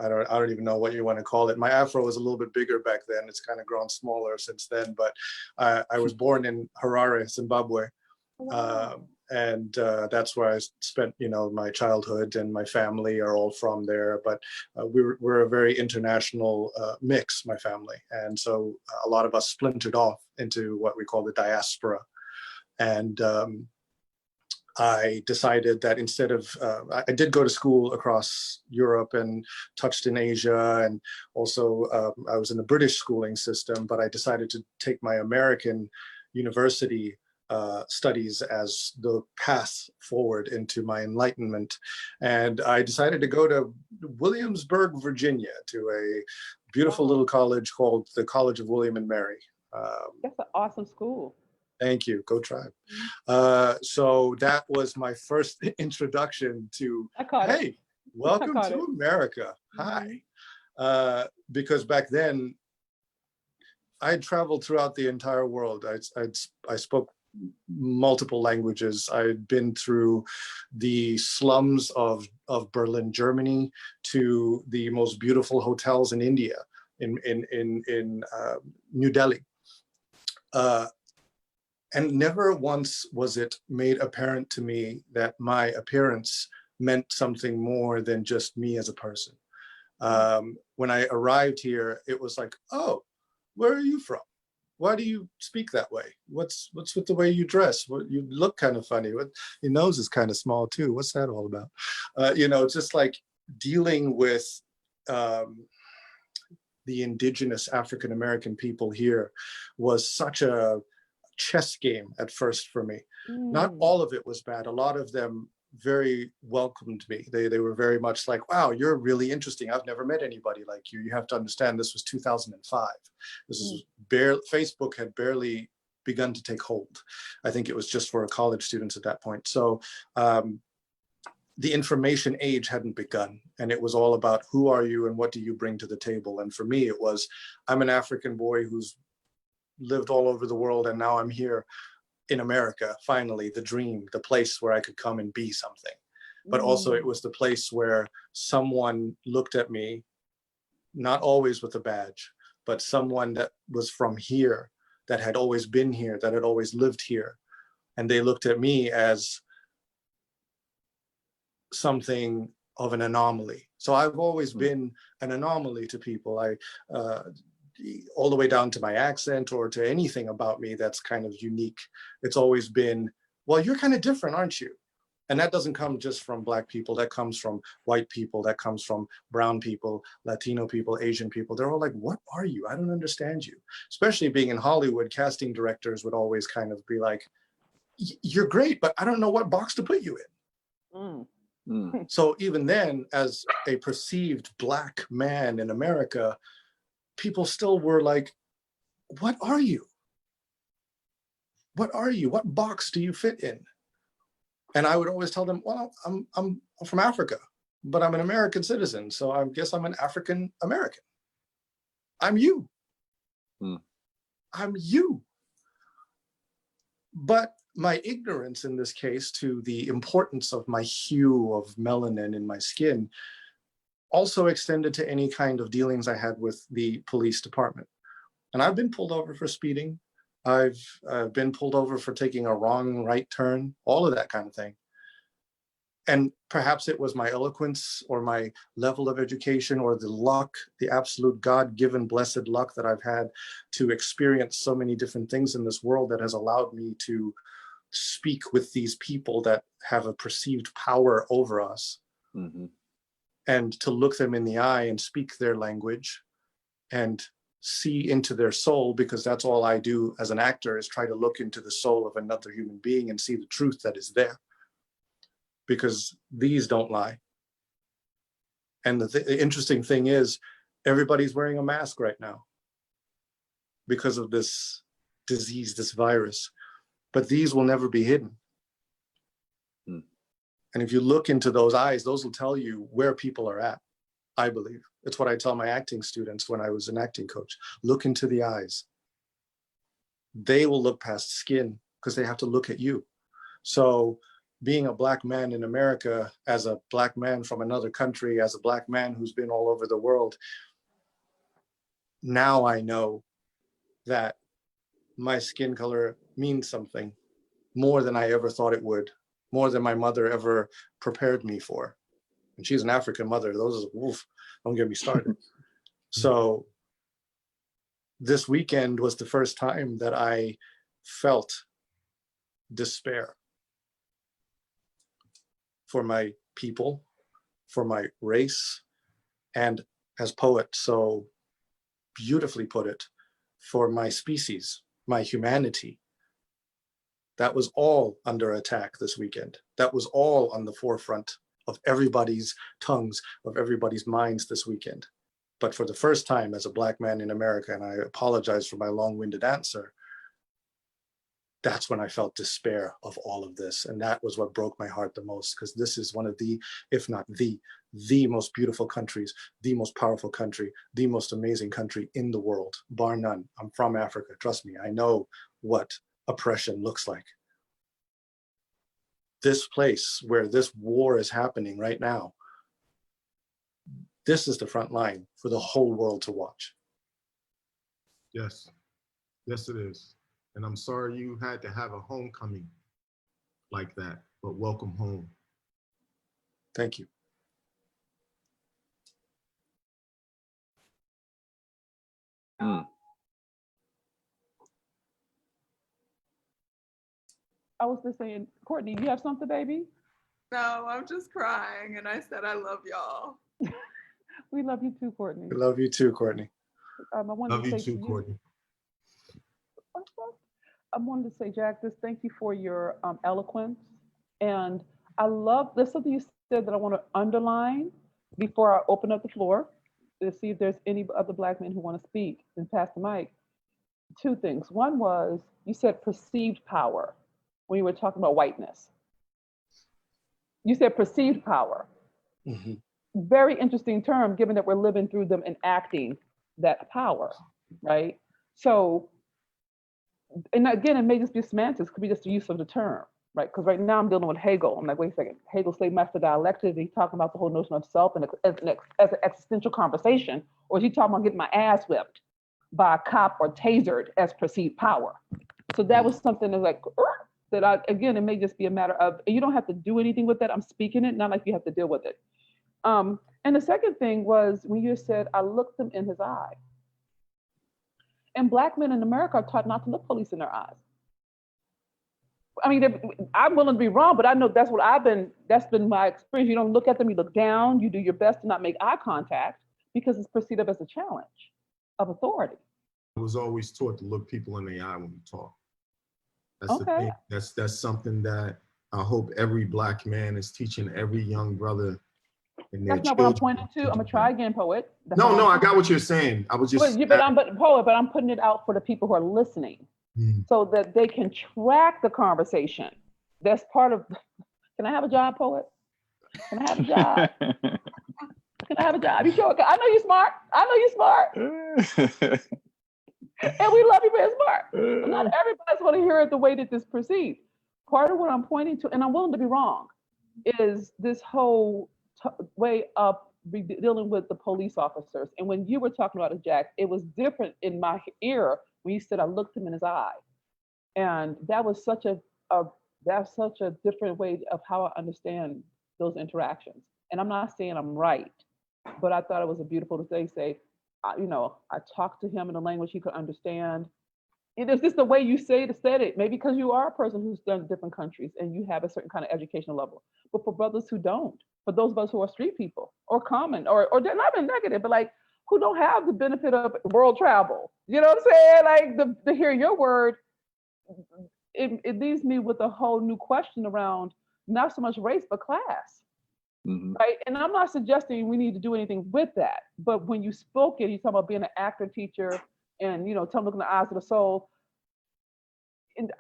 [SPEAKER 6] I don't even know what you want to call it. My afro was a little bit bigger back then. It's kind of grown smaller since then, but I was born in Harare, Zimbabwe. And that's where I spent, my childhood, and my family are all from there. But we're a very international mix, my family. And so a lot of us splintered off into what we call the diaspora. And I decided that instead of, I did go to school across Europe and touched in Asia, and also I was in the British schooling system, but I decided to take my American university studies as the path forward into my enlightenment. And I decided to go to Williamsburg, Virginia, to a beautiful little college called the College of William and Mary.
[SPEAKER 5] That's an awesome school.
[SPEAKER 6] Thank you. Go Tribe. So that was my first introduction to, hey, welcome to America. Hi. Because back then, I had traveled throughout the entire world. I spoke multiple languages. I'd been through the slums of Berlin, Germany, to the most beautiful hotels in India, in New Delhi. And never once was it made apparent to me that my appearance meant something more than just me as a person. When I arrived here, it was like, oh, where are you from? Why do you speak that way? What's with the way you dress? You look kind of funny. Your nose is kind of small too. What's that all about? Just like dealing with the indigenous African-American people here was such a chess game at first for me. Not all of it was bad. A lot of them very welcomed me. They were very much like, wow, you're really interesting. I've never met anybody like you. You have to understand, this was 2005. This is Facebook had barely begun to take hold. I think it was just for college students at that point. So the information age hadn't begun, and it was all about who are you and what do you bring to the table. And for me, it was, I'm an African boy who's lived all over the world, and now I'm here in America, finally, the dream, the place where I could come and be something. But also it was the place where someone looked at me, not always with a badge, but someone that was from here, that had always been here, that had always lived here. And they looked at me as something of an anomaly. So I've always been an anomaly to people. all the way down to my accent or to anything about me that's kind of unique. It's always been, well, you're kind of different, aren't you? And that doesn't come just from Black people. That comes from white people. That comes from brown people, Latino people, Asian people. They're all like, what are you? I don't understand you. Especially being in Hollywood, casting directors would always kind of be like, you're great, but I don't know what box to put you in. So even then, as a perceived Black man in America, people still were like, what are you? What are you? What box do you fit in? And I would always tell them, well, I'm from Africa, but I'm an American citizen. So I guess I'm an African American. I'm you. I'm you. But my ignorance in this case to the importance of my hue of melanin in my skin also extended to any kind of dealings I had with the police department. And I've been pulled over for speeding. I've been pulled over for taking a wrong right turn, all of that kind of thing. And perhaps it was my eloquence or my level of education or the luck, the absolute God-given blessed luck that I've had to experience so many different things in this world that has allowed me to speak with these people that have a perceived power over us, and to look them in the eye and speak their language and see into their soul, because that's all I do as an actor, is try to look into the soul of another human being and see the truth that is there, because these don't lie. And the interesting thing is, everybody's wearing a mask right now because of this disease, this virus, but these will never be hidden. And if you look into those eyes, those will tell you where people are at, I believe. It's what I tell my acting students when I was an acting coach. Look into the eyes. They will look past skin because they have to look at you. So being a Black man in America, as a Black man from another country, as a Black man who's been all over the world, now I know that my skin color means something more than I ever thought it would, more than my mother ever prepared me for. And she's an African mother. Those are, woof, don't get me started. So this weekend was the first time that I felt despair for my people, for my race, and as poet so beautifully put it, for my species, my humanity. That was all under attack this weekend. That was all on the forefront of everybody's tongues, of everybody's minds this weekend. But for the first time as a Black man in America, and I apologize for my long-winded answer, that's when I felt despair of all of this. And that was what broke my heart the most, because this is one of the, if not the most beautiful countries, the most powerful country, the most amazing country in the world, bar none. I'm from Africa, trust me, I know what oppression looks like. This place where this war is happening right now, this is the front line for the whole world to watch.
[SPEAKER 4] Yes, yes it is. And I'm sorry you had to have a homecoming like that, but welcome home.
[SPEAKER 6] Thank you.
[SPEAKER 5] I was just saying, Courtney, you have something, baby?
[SPEAKER 2] No, I'm just crying, and I said I love y'all.
[SPEAKER 5] We love you too, Courtney.
[SPEAKER 6] I love you too, Courtney.
[SPEAKER 5] I wanted
[SPEAKER 4] Love
[SPEAKER 5] to
[SPEAKER 4] you
[SPEAKER 5] say
[SPEAKER 4] too,
[SPEAKER 5] to you,
[SPEAKER 4] Courtney.
[SPEAKER 5] I wanted to say, Jack, just thank you for your eloquence. And I love, there's something you said that I want to underline before I open up the floor to see if there's any other Black men who want to speak and pass the mic. Two things. One was, you said perceived power when you were talking about whiteness. You said perceived power.
[SPEAKER 6] Mm-hmm.
[SPEAKER 5] Very interesting term, given that we're living through them and acting that power, right? So, and again, it may just be semantics, could be just the use of the term, right? Because right now I'm dealing with Hegel. I'm like, wait a second, Hegel slave master dialectic, he's talking about the whole notion of self and as an existential conversation, or is he talking about getting my ass whipped by a cop or tasered as perceived power? So that was something that's like, that again, it may just be a matter of, you don't have to do anything with that. I'm speaking it, not like you have to deal with it. And the second thing was when you said, I looked him in his eye. And Black men in America are taught not to look police in their eyes. I mean, I'm willing to be wrong, but I know that's been my experience. You don't look at them, you look down, you do your best to not make eye contact because it's perceived as a challenge of authority.
[SPEAKER 4] I was always taught to look people in the eye when you talk. That's the
[SPEAKER 5] Okay.
[SPEAKER 4] thing. That's something that I hope every Black man is teaching every young brother and their
[SPEAKER 5] That's not what I'm
[SPEAKER 4] children
[SPEAKER 5] pointing to. I'm gonna try again, poet. That's
[SPEAKER 4] No,
[SPEAKER 5] not
[SPEAKER 4] no,
[SPEAKER 5] what
[SPEAKER 4] I got what you're saying. I was just.
[SPEAKER 5] but I'm putting it out for the people who are listening so that they can track the conversation. That's part of, can I have a job, poet? Can I have a job? Can I have a job? You sure? I know you're smart. I know you're smart. And we love you being smart. But not everybody's going to hear it the way that this perceived. Part of what I'm pointing to, and I'm willing to be wrong, is this whole way of dealing with the police officers. And when you were talking about it, Jack, it was different in my ear when you said I looked him in his eye. And that was such a different way of how I understand those interactions. And I'm not saying I'm right, but I thought it was a beautiful thing to say, I talked to him in a language he could understand. It's just the way you said it, maybe because you are a person who's done different countries and you have a certain kind of educational level. But for brothers who don't, for those of us who are street people or common, or they're not even negative, but like who don't have the benefit of world travel, you know what I'm saying? Like to hear your word, it leaves me with a whole new question around not so much race, but class. Right. And I'm not suggesting we need to do anything with that. But when you spoke it, you talk about being an actor, teacher, and tell them look in the eyes of the soul. And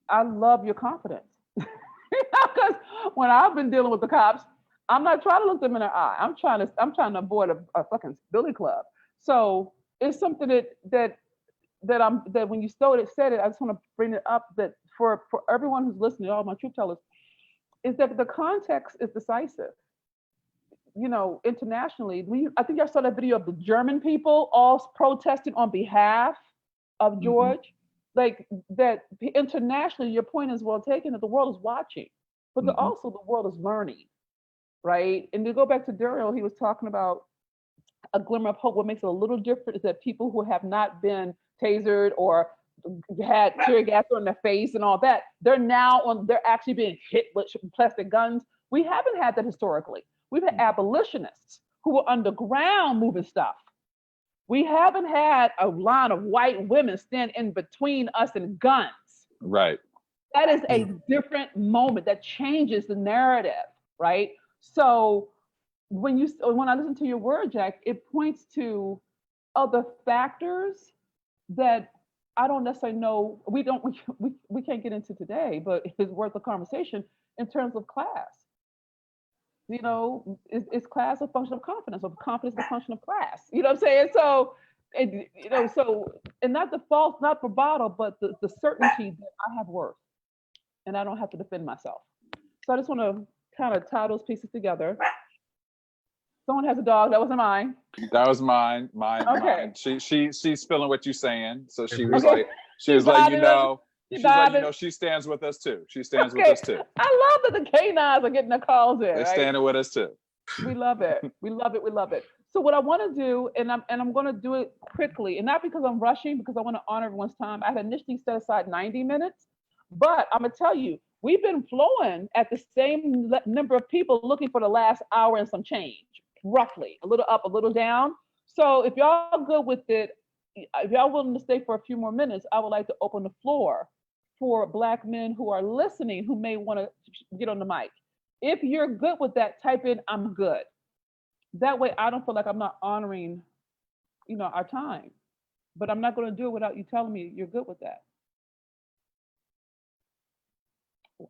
[SPEAKER 5] I love your confidence. Because when I've been dealing with the cops, I'm not trying to look them in the eye. I'm trying to avoid a fucking billy club. So it's something that when you said it, I just want to bring it up that for everyone who's listening, all my truth tellers, is that the context is decisive. Internationally, I think I saw that video of the German people all protesting on behalf of George. Like that internationally, your point is well taken, that the world is watching, but also the world is learning, right? And to go back to Daryl, he was talking about a glimmer of hope. What makes it a little different is that people who have not been tasered or had tear gas on their face and all that, they're actually being hit with plastic guns. We haven't had that historically. We've had abolitionists who were underground moving stuff. We haven't had a line of white women stand in between us and guns.
[SPEAKER 3] Right.
[SPEAKER 5] That is a different moment that changes the narrative, right? So when I listen to your word, Jack, it points to other factors that I don't necessarily know. We can't get into today, but it's worth a conversation in terms of class. Is class a function of confidence, or confidence a function of class? You know what I'm saying? So, and not the false, not bravado, but the certainty that I have worth and I don't have to defend myself. So I just want to kind of tie those pieces together. Someone has a dog. That wasn't mine.
[SPEAKER 3] That was mine.
[SPEAKER 5] Okay.
[SPEAKER 3] Mine. She's feeling what you're saying. So she was
[SPEAKER 5] Okay.
[SPEAKER 3] like, she was letting you know.
[SPEAKER 5] She's
[SPEAKER 3] letting you know she stands with us too. She stands with us too.
[SPEAKER 5] I love that the canines are getting their calls in.
[SPEAKER 3] They're standing with us too.
[SPEAKER 5] We love it. We love it. We love it. So what I want to do, and I'm going to do it quickly, and not because I'm rushing, because I want to honor everyone's time. I had initially set aside 90 minutes, but I'm going to tell you, we've been flowing at the same number of people looking for the last hour and some change, roughly, a little up, a little down. So if y'all good with it, if y'all willing to stay for a few more minutes, I would like to open the floor for Black men who are listening, who may want to get on the mic. If you're good with that, type in, I'm good. That way I don't feel like I'm not honoring, our time. But I'm not going to do it without you telling me you're good with that.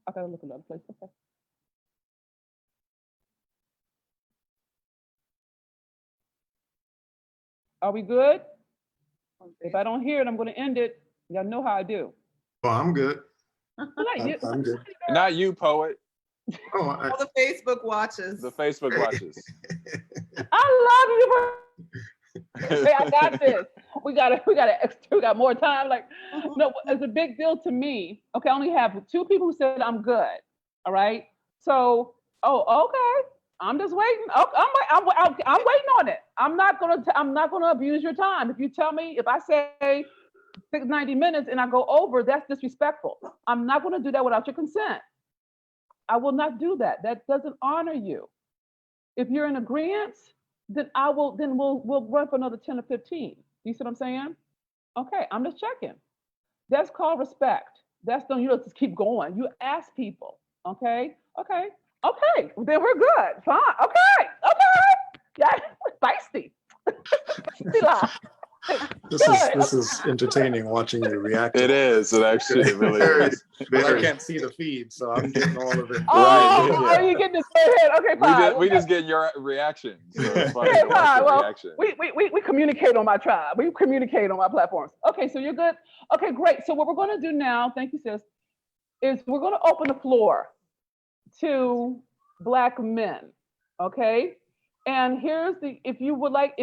[SPEAKER 5] I got to look another place. Okay. Are we good? If I don't hear it, I'm going to end it. Y'all know how I do.
[SPEAKER 4] Oh, I'm good.
[SPEAKER 6] I'm good.
[SPEAKER 3] Not you, poet.
[SPEAKER 4] Oh,
[SPEAKER 2] All the Facebook watches.
[SPEAKER 3] The Facebook watches.
[SPEAKER 5] I love you. Hey, I got this. We got more time. Like, no, it's a big deal to me. Okay, I only have 2 people who said I'm good. All right. So, okay. I'm just waiting. Oh, I'm waiting on it. I'm not gonna abuse your time. If you tell me, if I say 90 minutes and I go over, that's disrespectful. I'm not gonna do that without your consent. I will not do that. That doesn't honor you. If you're in agreement, then we'll run for another 10 or 15. You see what I'm saying? Okay, I'm just checking. That's called respect. That's don't you don't just keep going. You ask people. Okay. Then we're good. Fine. Okay. Yeah, feisty.
[SPEAKER 6] This is entertaining watching you react.
[SPEAKER 3] It is. It actually really is.
[SPEAKER 6] But I can't see the feed, so I'm getting all of it.
[SPEAKER 5] Oh,
[SPEAKER 3] Right,
[SPEAKER 5] you getting this? Go ahead. Okay, fine.
[SPEAKER 3] We just get your reaction. So it's funny
[SPEAKER 5] Okay,
[SPEAKER 3] to watch
[SPEAKER 5] fine.
[SPEAKER 3] your
[SPEAKER 5] Well,
[SPEAKER 3] reaction.
[SPEAKER 5] we communicate on my tribe. We communicate on my platforms. Okay, so you're good. Okay, great. So what we're going to do now, thank you, sis, is we're going to open the floor to Black men. Okay. And here's if you would like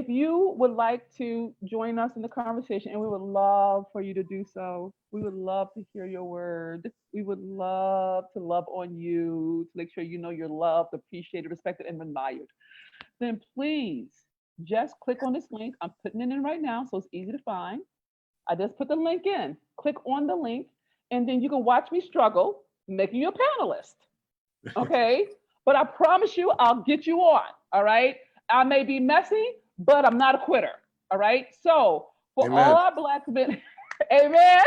[SPEAKER 5] to join us in the conversation, and we would love for you to do so. We would love to hear your word. We would love to love on you, to make sure you know you're loved, appreciated, respected, and admired. Then please just click on this link. I'm putting it in right now, so it's easy to find. I just put the link in. Click on the link, and then you can watch me struggle making you a panelist. Okay? But I promise you, I'll get you on. All right. I may be messy, but I'm not a quitter. All right. So for
[SPEAKER 6] Amen.
[SPEAKER 5] all our Black men, amen.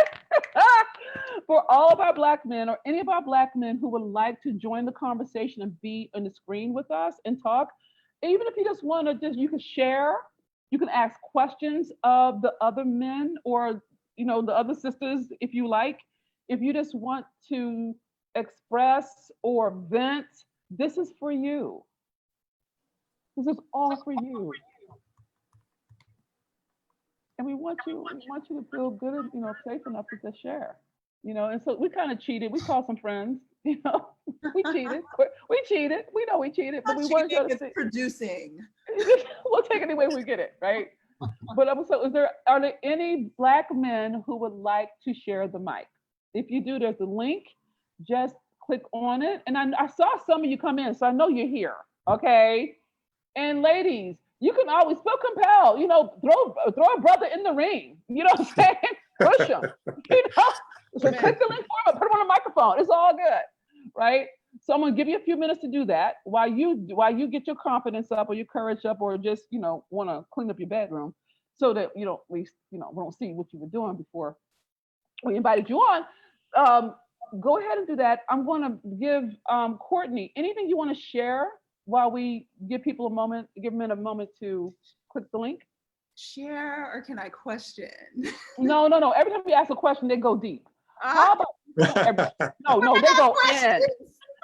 [SPEAKER 5] For all of our Black men or any of our Black men who would like to join the conversation and be on the screen with us and talk, even if you just want to you can share, you can ask questions of the other men or, the other sisters, if you like. If you just want to express or vent, this is for you. This is all for you. And we want you to feel good, safe enough to just share. And so we kind of cheated. We called some friends, we cheated. We cheated. We know we cheated, but we wanted you to see.
[SPEAKER 2] Producing.
[SPEAKER 5] We'll take it any way we get it, right? But so are there any Black men who would like to share the mic? If you do, there's a link. Just click on it. And I saw some of you come in, so I know you're here. Okay. And ladies, you can always feel compelled, throw a brother in the ring. You know what I'm saying? Push him. So click the link for him, put him on a microphone. It's all good. Right. So I'm gonna give you a few minutes to do that while you get your confidence up or your courage up, or just, want to clean up your bedroom so that we don't see what you were doing before we invited you on. Go ahead and do that. I'm going to give Courtney, anything you want to share while we give people give men a moment to click the link?
[SPEAKER 2] Share, or can I question?
[SPEAKER 5] No. Every time you ask a question, they go deep. How about no, they go in.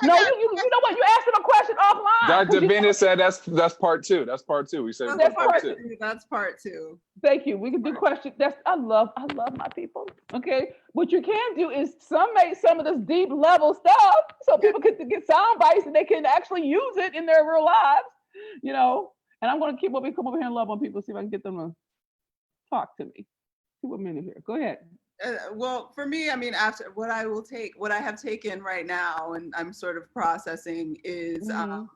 [SPEAKER 5] No, you know what? You asked them a question offline.
[SPEAKER 3] Dr. Venus said that's part two. That's part two. We said
[SPEAKER 2] that's
[SPEAKER 3] part two.
[SPEAKER 2] That's part two.
[SPEAKER 5] Thank you. We can do questions. I love my people. Okay. What you can do is make some of this deep level stuff so people can get sound bites and they can actually use it in their real lives. And I'm going to come over here and love on people, see if I can get them to talk to me. See what men are here. Go ahead.
[SPEAKER 2] Well, for me, after what I have taken right now, and I'm sort of processing, is not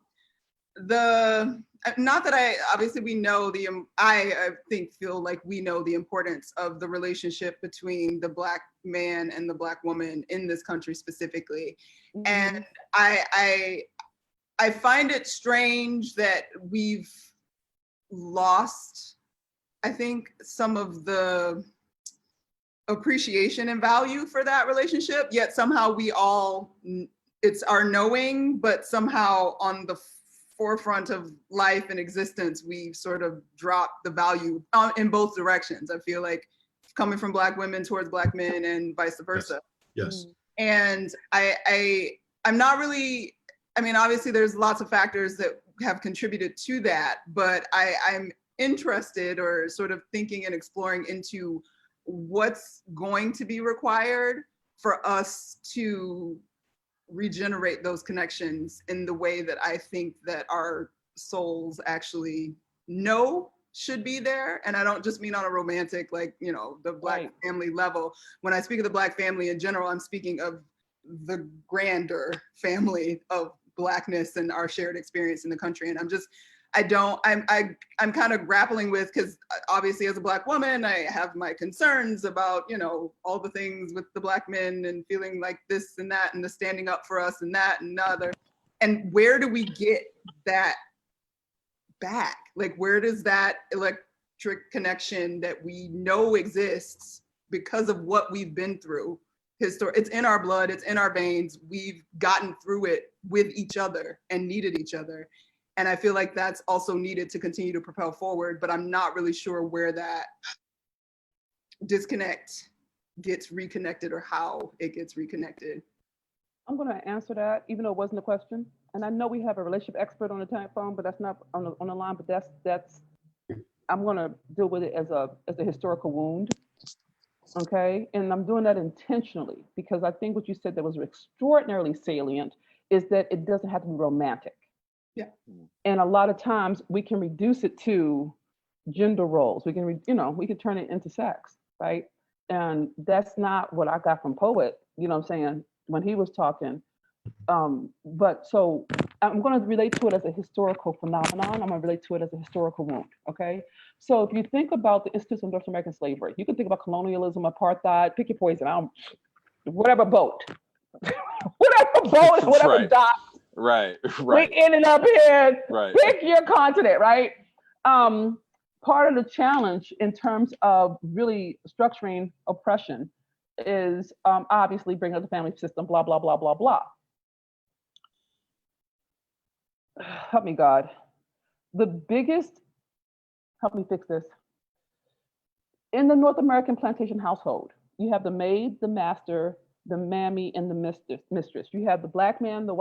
[SPEAKER 2] that obviously we know I feel like we know the importance of the relationship between the Black man and the Black woman in this country specifically. Mm-hmm. And I find it strange that we've lost, I think, some of the appreciation and value for that relationship, yet somehow it's our knowing, but somehow on the forefront of life and existence, we've sort of dropped the value in both directions. I feel like coming from Black women towards Black men and vice versa.
[SPEAKER 4] Yes.
[SPEAKER 2] And I'm not really, obviously there's lots of factors that have contributed to that, but I'm interested or sort of thinking and exploring into what's going to be required for us to regenerate those connections in the way that I think that our souls actually know should be there. And I don't just mean on a romantic, the Black family level. When I speak of the Black family in general, I'm speaking of the grander family of Blackness and our shared experience in the country. And I'm kind of grappling with, because obviously as a Black woman, I have my concerns about, you know, all the things with the Black men and feeling like this and that and the standing up for us and that and the other. And where do we get that back? Like, where does that electric connection that we know exists because of what we've been through? It's in our blood, it's in our veins. We've gotten through it with each other and needed each other. And I feel like that's also needed to continue to propel forward, but I'm not really sure where that disconnect gets reconnected or how it gets reconnected.
[SPEAKER 5] I'm going to answer that, even though it wasn't a question. And I know we have a relationship expert on the telephone, but that's not on the line. But that's I'm going to deal with it as a historical wound. Okay, and I'm doing that intentionally because I think what you said that was extraordinarily salient is that it doesn't have to be romantic.
[SPEAKER 2] Yeah.
[SPEAKER 5] And a lot of times we can reduce it to gender roles. We can, we can turn it into sex, right? And that's not what I got from Poet, you know what I'm saying, when he was talking. But so I'm going to relate to it as a historical phenomenon. I'm going to relate to it as a historical wound, okay? So if you think about the institution of North American slavery, you can think about colonialism, apartheid, pick your poison, whatever boat, whatever
[SPEAKER 3] Right.
[SPEAKER 5] dock.
[SPEAKER 3] Right.
[SPEAKER 5] We ended up here,
[SPEAKER 3] Right.
[SPEAKER 5] pick your continent, right? Part of the challenge in terms of really structuring oppression is obviously bringing up the family system, blah, blah, blah, blah, blah. Help me, God. Help me fix this. In the North American plantation household, you have the maid, the master, the mammy, and the mistress. You have the Black man, the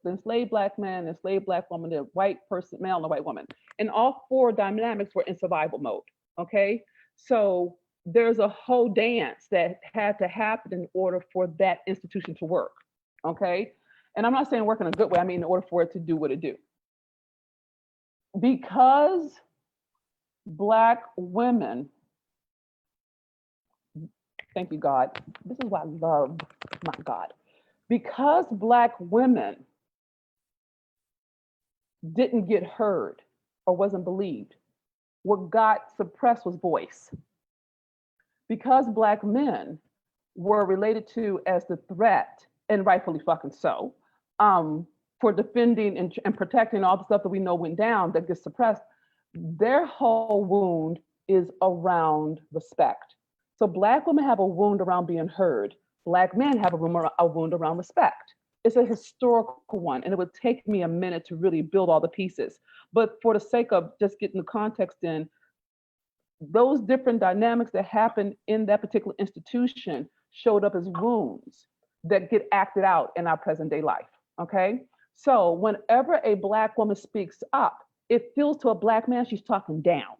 [SPEAKER 5] enslaved Black man, enslaved Black woman, the white person, male, and the white woman. And all four dynamics were in survival mode, okay? So there's a whole dance that had to happen in order for that institution to work, okay? And I'm not saying work in a good way, I mean in order for it to do what it do. Because Black women, thank you, God. This is why I love my God. Because Black women didn't get heard or wasn't believed, what got suppressed was voice. Because Black men were related to as the threat, and rightfully fucking so, for defending and protecting all the stuff that we know went down that gets suppressed, their whole wound is around respect. So Black women have a wound around being heard. Black men have a wound around respect. It's a historical one, and it would take me a minute to really build all the pieces. But for the sake of just getting the context in, those different dynamics that happen in that particular institution showed up as wounds that get acted out in our present day life, okay? So whenever a Black woman speaks up, it feels to a Black man she's talking down.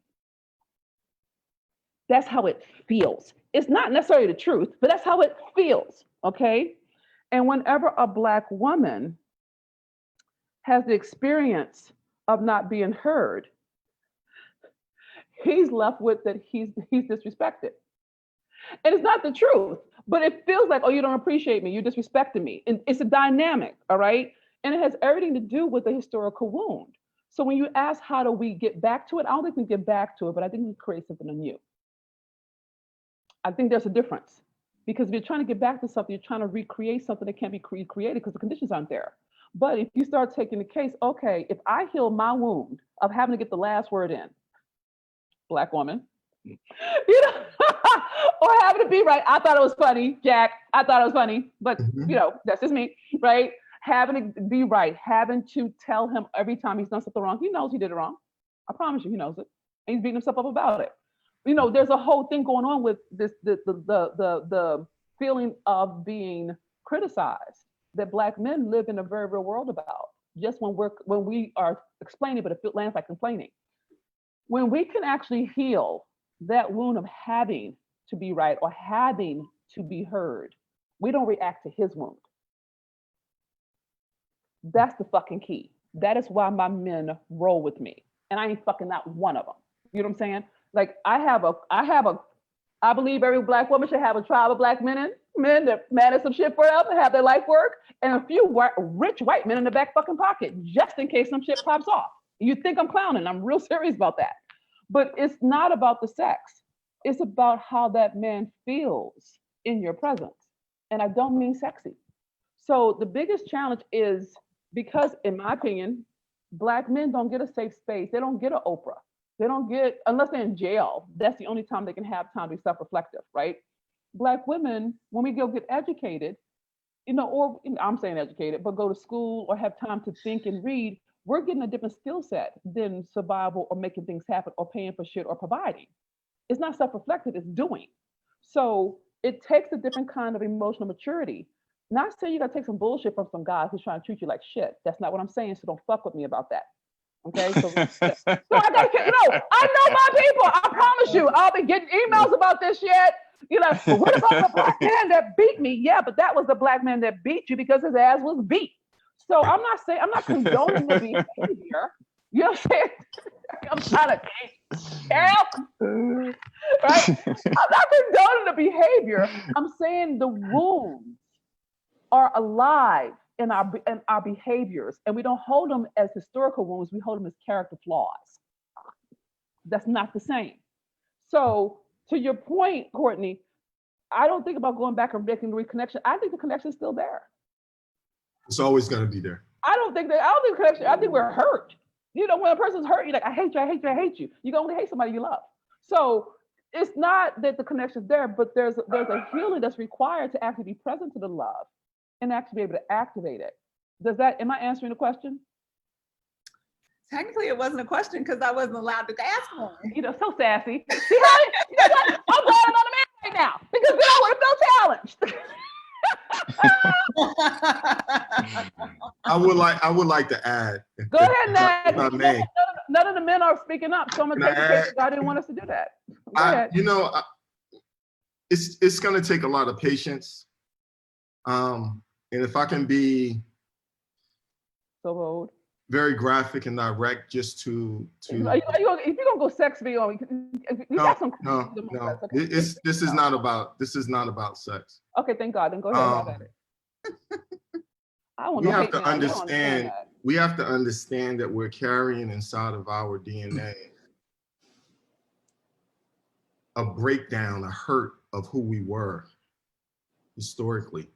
[SPEAKER 5] That's how it feels. It's not necessarily the truth, but that's how it feels, okay? And whenever a Black woman has the experience of not being heard, he's left with that he's disrespected. And it's not the truth, but it feels like, oh, you don't appreciate me, you're disrespecting me. And it's a dynamic, all right? And it has everything to do with the historical wound. So when you ask, how do we get back to it? I don't think we get back to it, but I think we create something anew. I think there's a difference, because if you're trying to get back to something, you're trying to recreate something that can't be recreated because the conditions aren't there. But if you start taking the case, okay, if I heal my wound of having to get the last word in, Black woman, you know, or having to be right. I thought it was funny, Jack. I thought it was funny, but you know, that's just me, right? Having to be right, having to tell him every time he's done something wrong. He knows he did it wrong. I promise you, he knows it. And he's beating himself up about it. You know, there's a whole thing going on with this, the feeling of being criticized that Black men live in a very real world about. Just when we are explaining, but it lands like complaining. When we can actually heal that wound of having to be right or having to be heard, we don't react to his wound. That's the fucking key. That is why my men roll with me. And I ain't fucking not one of them. You know what I'm saying? Like I believe every Black woman should have a tribe of Black men in, men that manage some shit for them and have their life work, and a few rich white men in the back fucking pocket, just in case some shit pops off. You think I'm clowning? I'm real serious about that. But it's not about the sex. It's about how that man feels in your presence. And I don't mean sexy. So the biggest challenge is because, in my opinion, Black men don't get a safe space. They don't get an Oprah. They don't get, unless they're in jail, that's the only time they can have time to be self-reflective, right? Black women, when we go get educated, or I'm saying educated, but go to school or have time to think and read, we're getting a different skill set than survival or making things happen or paying for shit or providing. It's not self-reflective, it's doing. So it takes a different kind of emotional maturity. Not saying you gotta take some bullshit from some guy who's trying to treat you like shit. That's not what I'm saying, so don't fuck with me about that. Okay, so I gotta, I know my people. I promise you, I'll be getting emails about this shit. But what about the Black man that beat me? Yeah, but that was the Black man that beat you because his ass was beat. So I'm not condoning the behavior. You know what I'm saying? I'm trying to help. Right? I'm not condoning the behavior. I'm saying the wounds are alive in our behaviors, and we don't hold them as historical wounds. We hold them as character flaws. That's not the same. So to your point, Courtney, I don't think about going back and making the reconnection. I think the connection is still there.
[SPEAKER 4] It's always going to be there.
[SPEAKER 5] I don't think connection. I think we're hurt. When a person's hurt, you're like, I hate you, I hate you, I hate you. You can only hate somebody you love. So it's not that the connection's there, but there's a healing that's required to actually be present to the love and actually be able to activate it. Am I answering the question?
[SPEAKER 2] Technically, it wasn't a question because I wasn't allowed to ask one.
[SPEAKER 5] So sassy. See how, what? I'm glad I'm not a man right now because then I would have felt challenged.
[SPEAKER 4] I would like to add.
[SPEAKER 5] Go ahead, Nat.
[SPEAKER 4] None
[SPEAKER 5] of the men are speaking up, so I'm gonna take the case. I didn't want us to do that. Go ahead.
[SPEAKER 4] It's gonna take a lot of patience. And if I can be
[SPEAKER 5] so bold,
[SPEAKER 4] very graphic and direct, just to
[SPEAKER 5] if you're gonna go sex video,
[SPEAKER 4] no. This is not about sex.
[SPEAKER 5] Okay, thank God. Then go ahead. Have at it. We have
[SPEAKER 4] to understand that we're carrying inside of our DNA a breakdown, a hurt of who we were historically.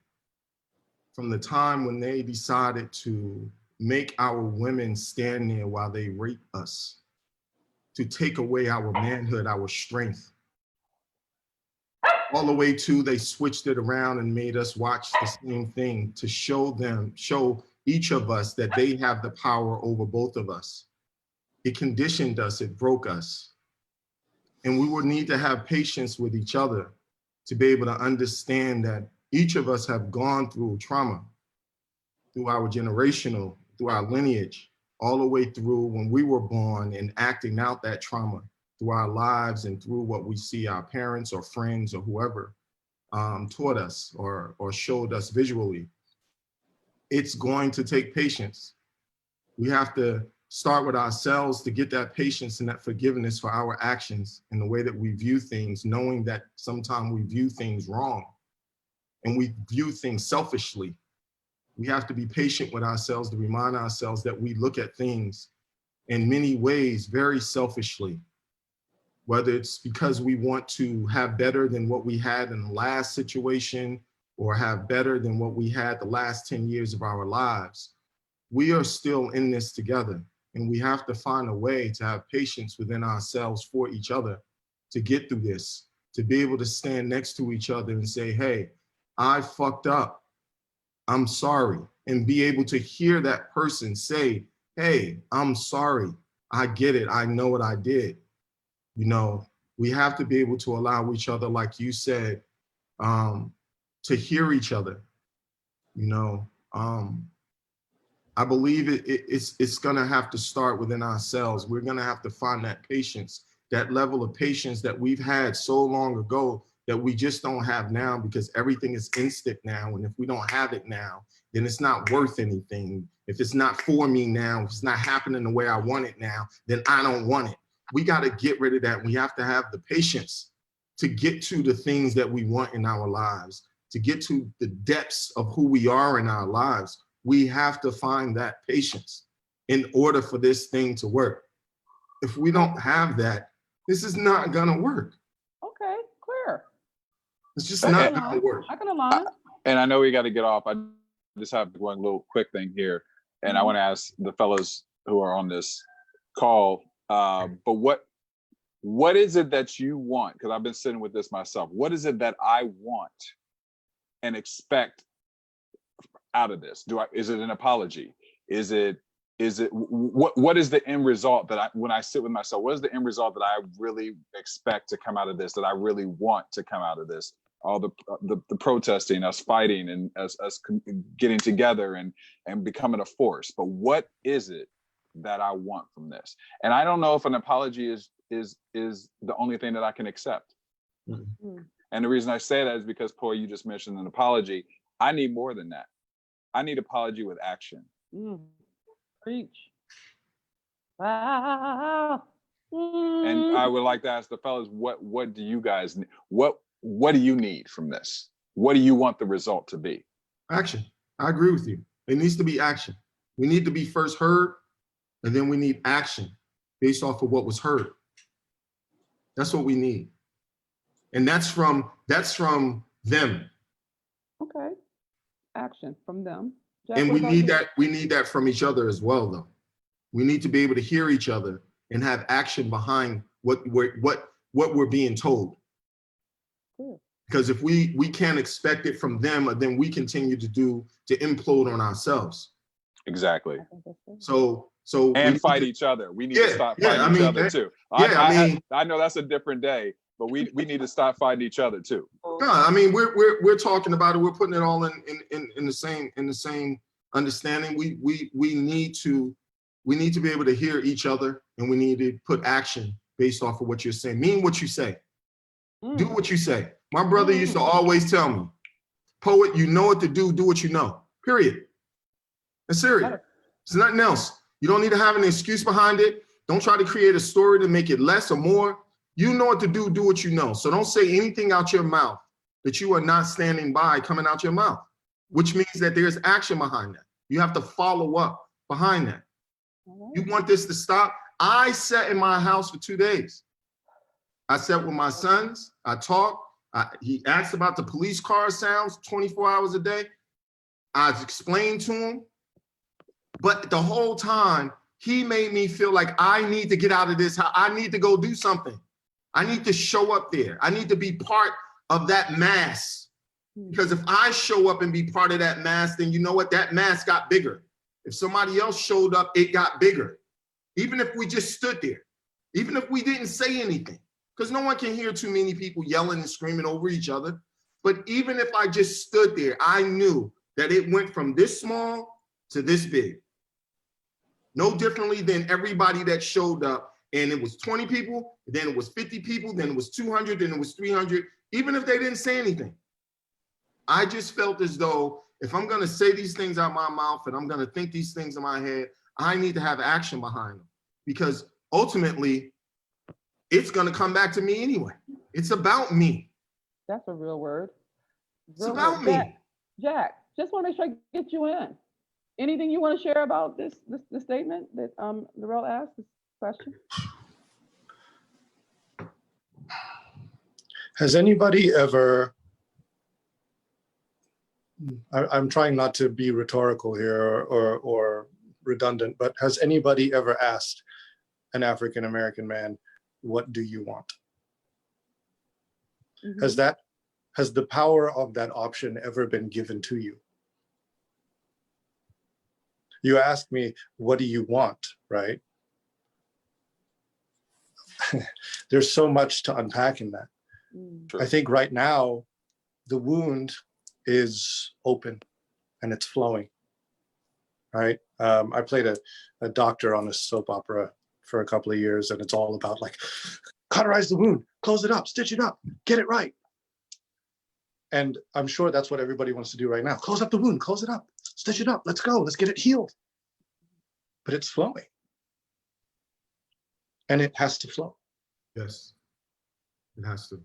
[SPEAKER 4] From the time when they decided to make our women stand there while they rape us, to take away our manhood, our strength, all the way to they switched it around and made us watch the same thing to show each of us that they have the power over both of us. It conditioned us, it broke us. And we would need to have patience with each other to be able to understand that each of us have gone through trauma, through our generational, through our lineage, all the way through when we were born and acting out that trauma through our lives and through what we see our parents or friends or whoever taught us or showed us visually. It's going to take patience. We have to start with ourselves to get that patience and that forgiveness for our actions and the way that we view things, knowing that sometimes we view things wrong and we view things selfishly. We have to be patient with ourselves to remind ourselves that we look at things in many ways very selfishly, whether it's because we want to have better than what we had in the last situation or have better than what we had the last 10 years of our lives. We are still in this together, and we have to find a way to have patience within ourselves for each other to get through this, to be able to stand next to each other and say, hey, I fucked up, I'm sorry, and be able to hear that person say, hey, I'm sorry, I get it, I know what I did. We have to be able to allow each other, like you said, to hear each other. I believe it's gonna have to start within ourselves. We're gonna have to find that patience, that level of patience that we've had so long ago that we just don't have now because everything is instant now. And if we don't have it now, then it's not worth anything. If it's not for me now, if it's not happening the way I want it now, then I don't want it. We got to get rid of that. We have to have the patience to get to the things that we want in our lives. to get to the depths of who we are in our lives, we have to find that patience in order for this thing to work. If we don't have that, this is not gonna work.
[SPEAKER 5] Okay, clear.
[SPEAKER 4] It's just not gonna
[SPEAKER 5] Align.
[SPEAKER 4] work.
[SPEAKER 5] I can align.
[SPEAKER 3] And I know we got to get off. I just have one little quick thing here, and I want to ask the fellas who are on this call. But what is it that you want? Because I've been sitting with this myself. What is it that I want and expect out of this? Is it an apology? Is it what is the end result that when I sit with myself, what is the end result that I really expect to come out of this, that I really want to come out of this? All the protesting, us fighting, and us getting together and becoming a force. But what is it that I want from this? And I don't know if an apology is the only thing that I can accept.
[SPEAKER 4] Mm-hmm.
[SPEAKER 3] And the reason I say that is because, Poi, you just mentioned an apology. I need more than that. I need apology with action.
[SPEAKER 5] Preach. Wow.
[SPEAKER 3] And I would like to ask the fellas, what do you guys need? What do you need from this? What do you want the result to be?
[SPEAKER 4] Action. I agree with you. It needs to be action. We need to be first heard, and then we need action based off of what was heard. That's what we need. And that's from them.
[SPEAKER 5] Okay. Action from them. Jack,
[SPEAKER 4] And
[SPEAKER 5] what
[SPEAKER 4] we
[SPEAKER 5] about
[SPEAKER 4] need
[SPEAKER 5] you?
[SPEAKER 4] we need that from each other as well, though. We need to be able to hear each other and have action behind what we're being told.
[SPEAKER 5] Cool.
[SPEAKER 4] Because if we can't expect it from them, then we continue to implode on ourselves.
[SPEAKER 3] Exactly.
[SPEAKER 4] So
[SPEAKER 3] And fight each other. We need to stop fighting each other too. I know that's a different day, but we need to stop fighting each other too.
[SPEAKER 4] No, I mean we're talking about it. We're putting it all in the same understanding. We need to be able to hear each other, and we need to put action based off of what you're saying. Mean what you say. Do what you say. My brother used to always tell me, poet, you know what to do what you know. Period. It's serious. It's nothing else. You don't need to have an excuse behind it. Don't try to create a story to make it less or more. You know what to do what you know. So don't say anything out your mouth that you are not standing by coming out your mouth, which means that there's action behind that. You have to follow up behind that. You want this to stop? I sat in my house for 2 days. I sat with my sons. I talked. He asked about the police car sounds 24 hours a day. I explained to him. But the whole time, he made me feel like I need to get out of this. I need to go do something. I need to show up there. I need to be part of that mass. Because if I show up and be part of that mass, then you know what? That mass got bigger. If somebody else showed up, it got bigger. Even if we just stood there, even if we didn't say anything, because no one can hear too many people yelling and screaming over each other. But even if I just stood there, I knew that it went from this small to this big. No differently than everybody that showed up, and it was 20 people, then it was 50 people, then it was 200, then it was 300, even if they didn't say anything. I just felt as though if I'm gonna say these things out my mouth and I'm gonna think these things in my head, I need to have action behind them, because ultimately it's gonna come back to me anyway. It's about me.
[SPEAKER 5] That's a real word.
[SPEAKER 4] It's about me.
[SPEAKER 5] Jack, just want to make sure I get you in. Anything you want to share about this statement that Narelle asked, this question?
[SPEAKER 6] Has anybody ever, I'm trying not to be rhetorical here or redundant, but has anybody ever asked an African-American man, what do you want?
[SPEAKER 5] Mm-hmm.
[SPEAKER 6] Has the power of that option ever been given to you? You ask me, what do you want, right? There's so much to unpack in that.
[SPEAKER 3] True.
[SPEAKER 6] I think right now, the wound is open and it's flowing, right? I played a doctor on a soap opera for a couple of years, and it's all about like, cauterize the wound, close it up, stitch it up, get it right. And I'm sure that's what everybody wants to do right now. Close up the wound, close it up, stitch it up, let's go, let's get it healed. But it's flowing. And it has to flow.
[SPEAKER 4] Yes, it has to.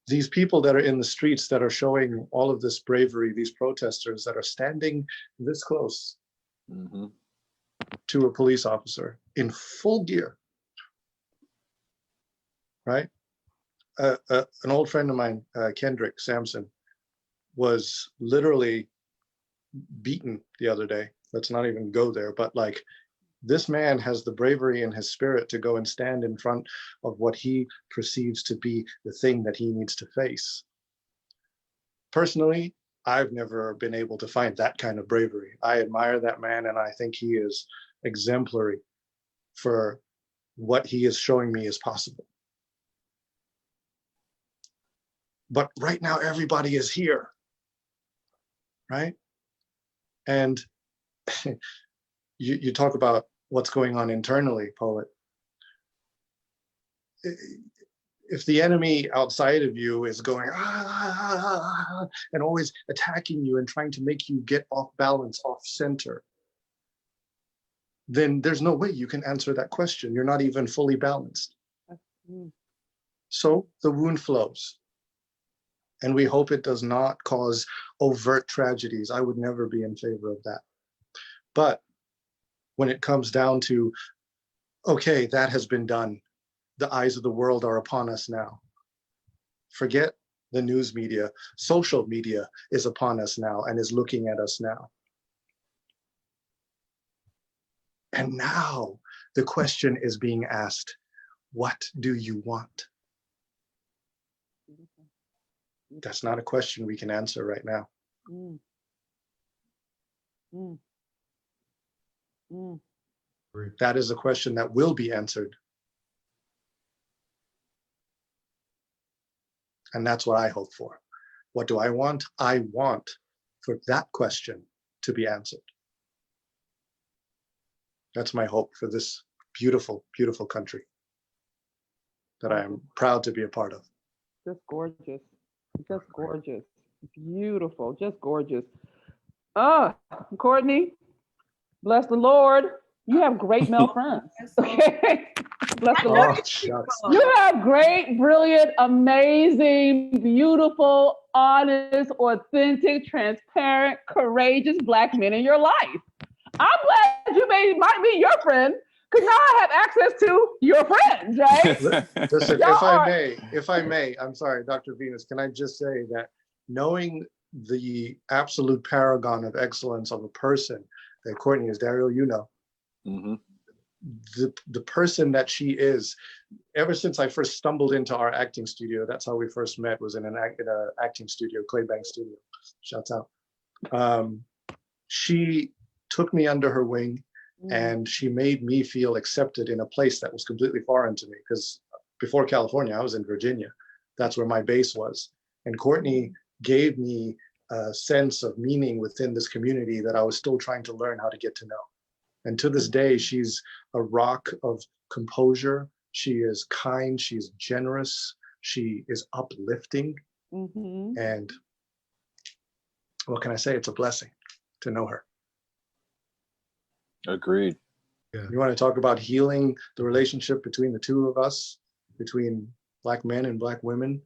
[SPEAKER 6] these people that are in the streets that are showing all of this bravery, these protesters that are standing this close to a police officer in full gear, right? An old friend of mine, Kendrick Sampson, was literally beaten the other day. Let's not even go there, but like, this man has the bravery in his spirit to go and stand in front of what he perceives to be the thing that he needs to face. Personally, I've never been able to find that kind of bravery. I admire that man, and I think he is exemplary for what he is showing me is possible. But right now, everybody is here, right? And you talk about what's going on internally, Poet. If the enemy outside of you is going and always attacking you and trying to make you get off balance, off center, then there's no way you can answer that question. You're not even fully balanced. So the wound flows. And we hope it does not cause overt tragedies. I would never be in favor of that. But when it comes down to, okay, that has been done. The eyes of the world are upon us now. Forget the news media. Social media is upon us now and is looking at us now. And now the question is being asked, what do you want? That's not a question we can answer right now. That is a question that will be answered. And that's what I hope for. What do I want? I want for that question to be answered. That's my hope for this beautiful, beautiful country that I am proud to be a part of.
[SPEAKER 5] Just gorgeous. Just gorgeous. Beautiful. Just gorgeous. Oh, Courtney, bless the Lord. You have great male friends. Okay. Bless the Lord.
[SPEAKER 6] Shucks.
[SPEAKER 5] You have great, brilliant, amazing, beautiful, honest, authentic, transparent, courageous Black men in your life. I'm glad you might be your friend, because now I have access to your friends, right?
[SPEAKER 6] Listen, if I may, I'm sorry, Dr. Venus, can I just say that knowing the absolute paragon of excellence of a person that Courtney is, Daryl, you know, the person that she is, ever since I first stumbled into our acting studio, that's how we first met, was in an acting studio, Claybank Studio, shouts out. She took me under her wing, and she made me feel accepted in a place that was completely foreign to me, because before California, I was in Virginia. That's where my base was. And Courtney gave me a sense of meaning within this community that I was still trying to learn how to get to know. And to this day, she's a rock of composure. She is kind, she's generous, she is uplifting. And what can I say? It's a blessing to know her.
[SPEAKER 3] Agreed.
[SPEAKER 4] Yeah.
[SPEAKER 6] You want to talk about healing the relationship between the two of us, between Black men and Black women?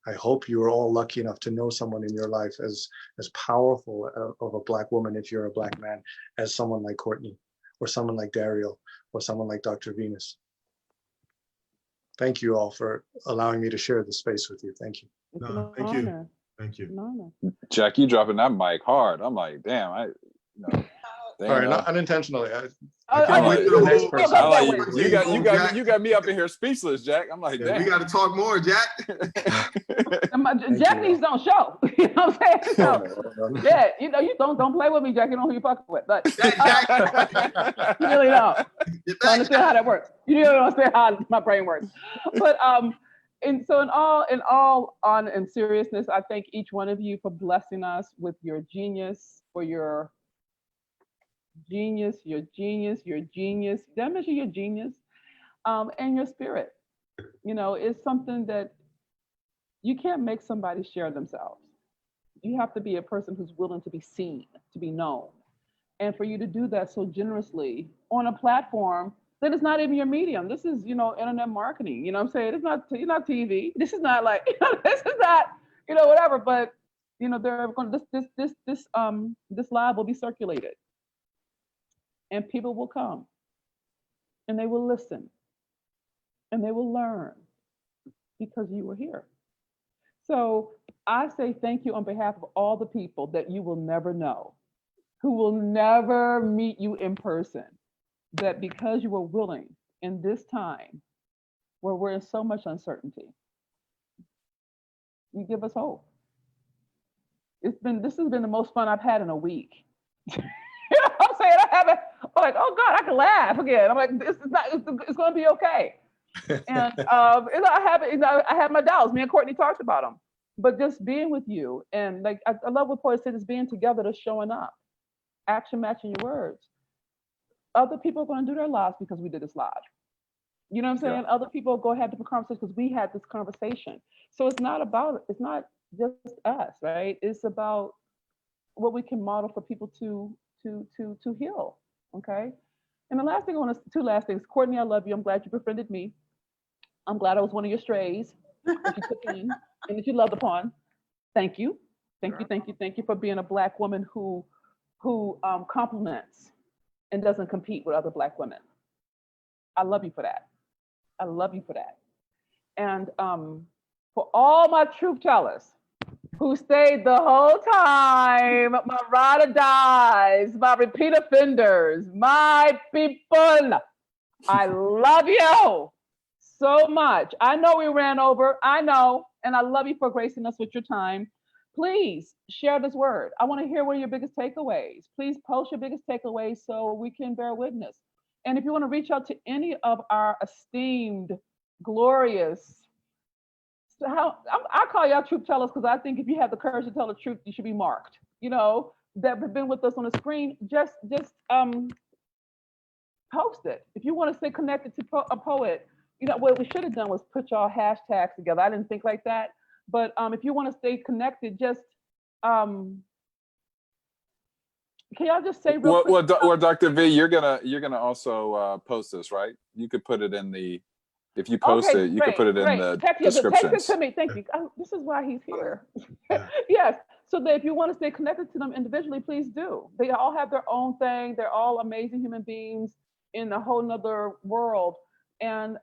[SPEAKER 6] I hope you are all lucky enough to know someone in your life as powerful of a Black woman, if you're a Black man, as someone like Courtney, or someone like Daryl, or someone like Dr. Venus. Thank you all for allowing me to share this space with you. Thank you.
[SPEAKER 4] No, thank you. Thank you.
[SPEAKER 3] Jack, you dropping that mic hard. I'm like, damn,
[SPEAKER 6] Sorry, not unintentionally.
[SPEAKER 4] I can't wait till the next person.
[SPEAKER 3] You got me up in here speechless, Jack. I'm like, damn.
[SPEAKER 4] We got to talk more, Jack.
[SPEAKER 5] Jack needs don't show. You know what I'm saying? So, yeah, you know, you don't play with me, Jack. You know who you fucking with, but
[SPEAKER 4] Jack.
[SPEAKER 5] you really don't. You understand how that works. You really don't understand how my brain works. But and so in all seriousness, I thank each one of you for blessing us with your genius, for your genius, your genius. Did I mention your genius? And your spirit. You know, it's something that you can't make somebody share themselves. You have to be a person who's willing to be seen, to be known. And for you to do that so generously on a platform then it's not even your medium. This is, internet marketing. You know what I'm saying? It's not, you're not TV. This is not like, this is not, whatever. But, they're going this live will be circulated, and people will come, and they will listen, and they will learn because you were here. So I say thank you on behalf of all the people that you will never know, who will never meet you in person, that because you were willing in this time where we're in so much uncertainty, you give us hope. This has been the most fun I've had in a week. You know what I'm saying? I'm like, oh God, I can laugh again. I'm like, it's going to be okay. And I have my doubts. Me and Courtney talked about them, but just being with you, and like I love what Poet said, is being together, to showing up, action matching your words. Other people are going to do their lives because we did this live. You know what I'm saying? Yeah. Other people go have different conversations because we had this conversation. So it's not just us, right? It's about what we can model for people to heal. Okay. And the last thing two last things. Courtney, I love you. I'm glad you befriended me. I'm glad I was one of your strays that you took in and that you loved upon. Thank you. Thank you for being a Black woman who compliments and doesn't compete with other Black women. I love you for that. I love you for that. And for all my truth tellers who stayed the whole time, my ride or dies, my repeat offenders, my people, I love you so much. I know we ran over, I know, and I love you for gracing us with your time. Please share this word. I want to hear what are your biggest takeaways. Please post your biggest takeaways so we can bear witness. And if you want to reach out to any of our esteemed, glorious, I call y'all truth tellers because I think if you have the courage to tell the truth, you should be marked. That have been with us on the screen. Just post it. If you want to stay connected to a poet, what we should have done was put y'all hashtags together. I didn't think like that. But if you want to stay connected, just can y'all just say real quick?
[SPEAKER 3] Well, Dr. V, you're gonna also post this, right? You could put it in the. If you post it, you could put it in the descriptions.
[SPEAKER 5] Text it to me. Thank you. This is why he's here. Yes. So that if you want to stay connected to them individually, please do. They all have their own thing. They're all amazing human beings in a whole nother world. And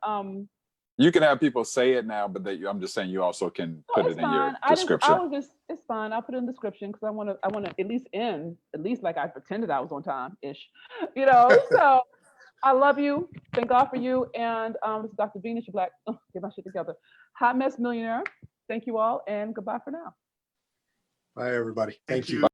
[SPEAKER 3] you can have people say it now, but I'm just saying you also can put it in your description.
[SPEAKER 5] It's fine. I'll put it in the description because I want to at least like I pretended I was on time ish. So I love you. Thank God for you. And this is Dr. Venus, your Black. Get my shit together. Hot Mess Millionaire. Thank you all, and goodbye for now.
[SPEAKER 6] Bye, everybody. Thank you.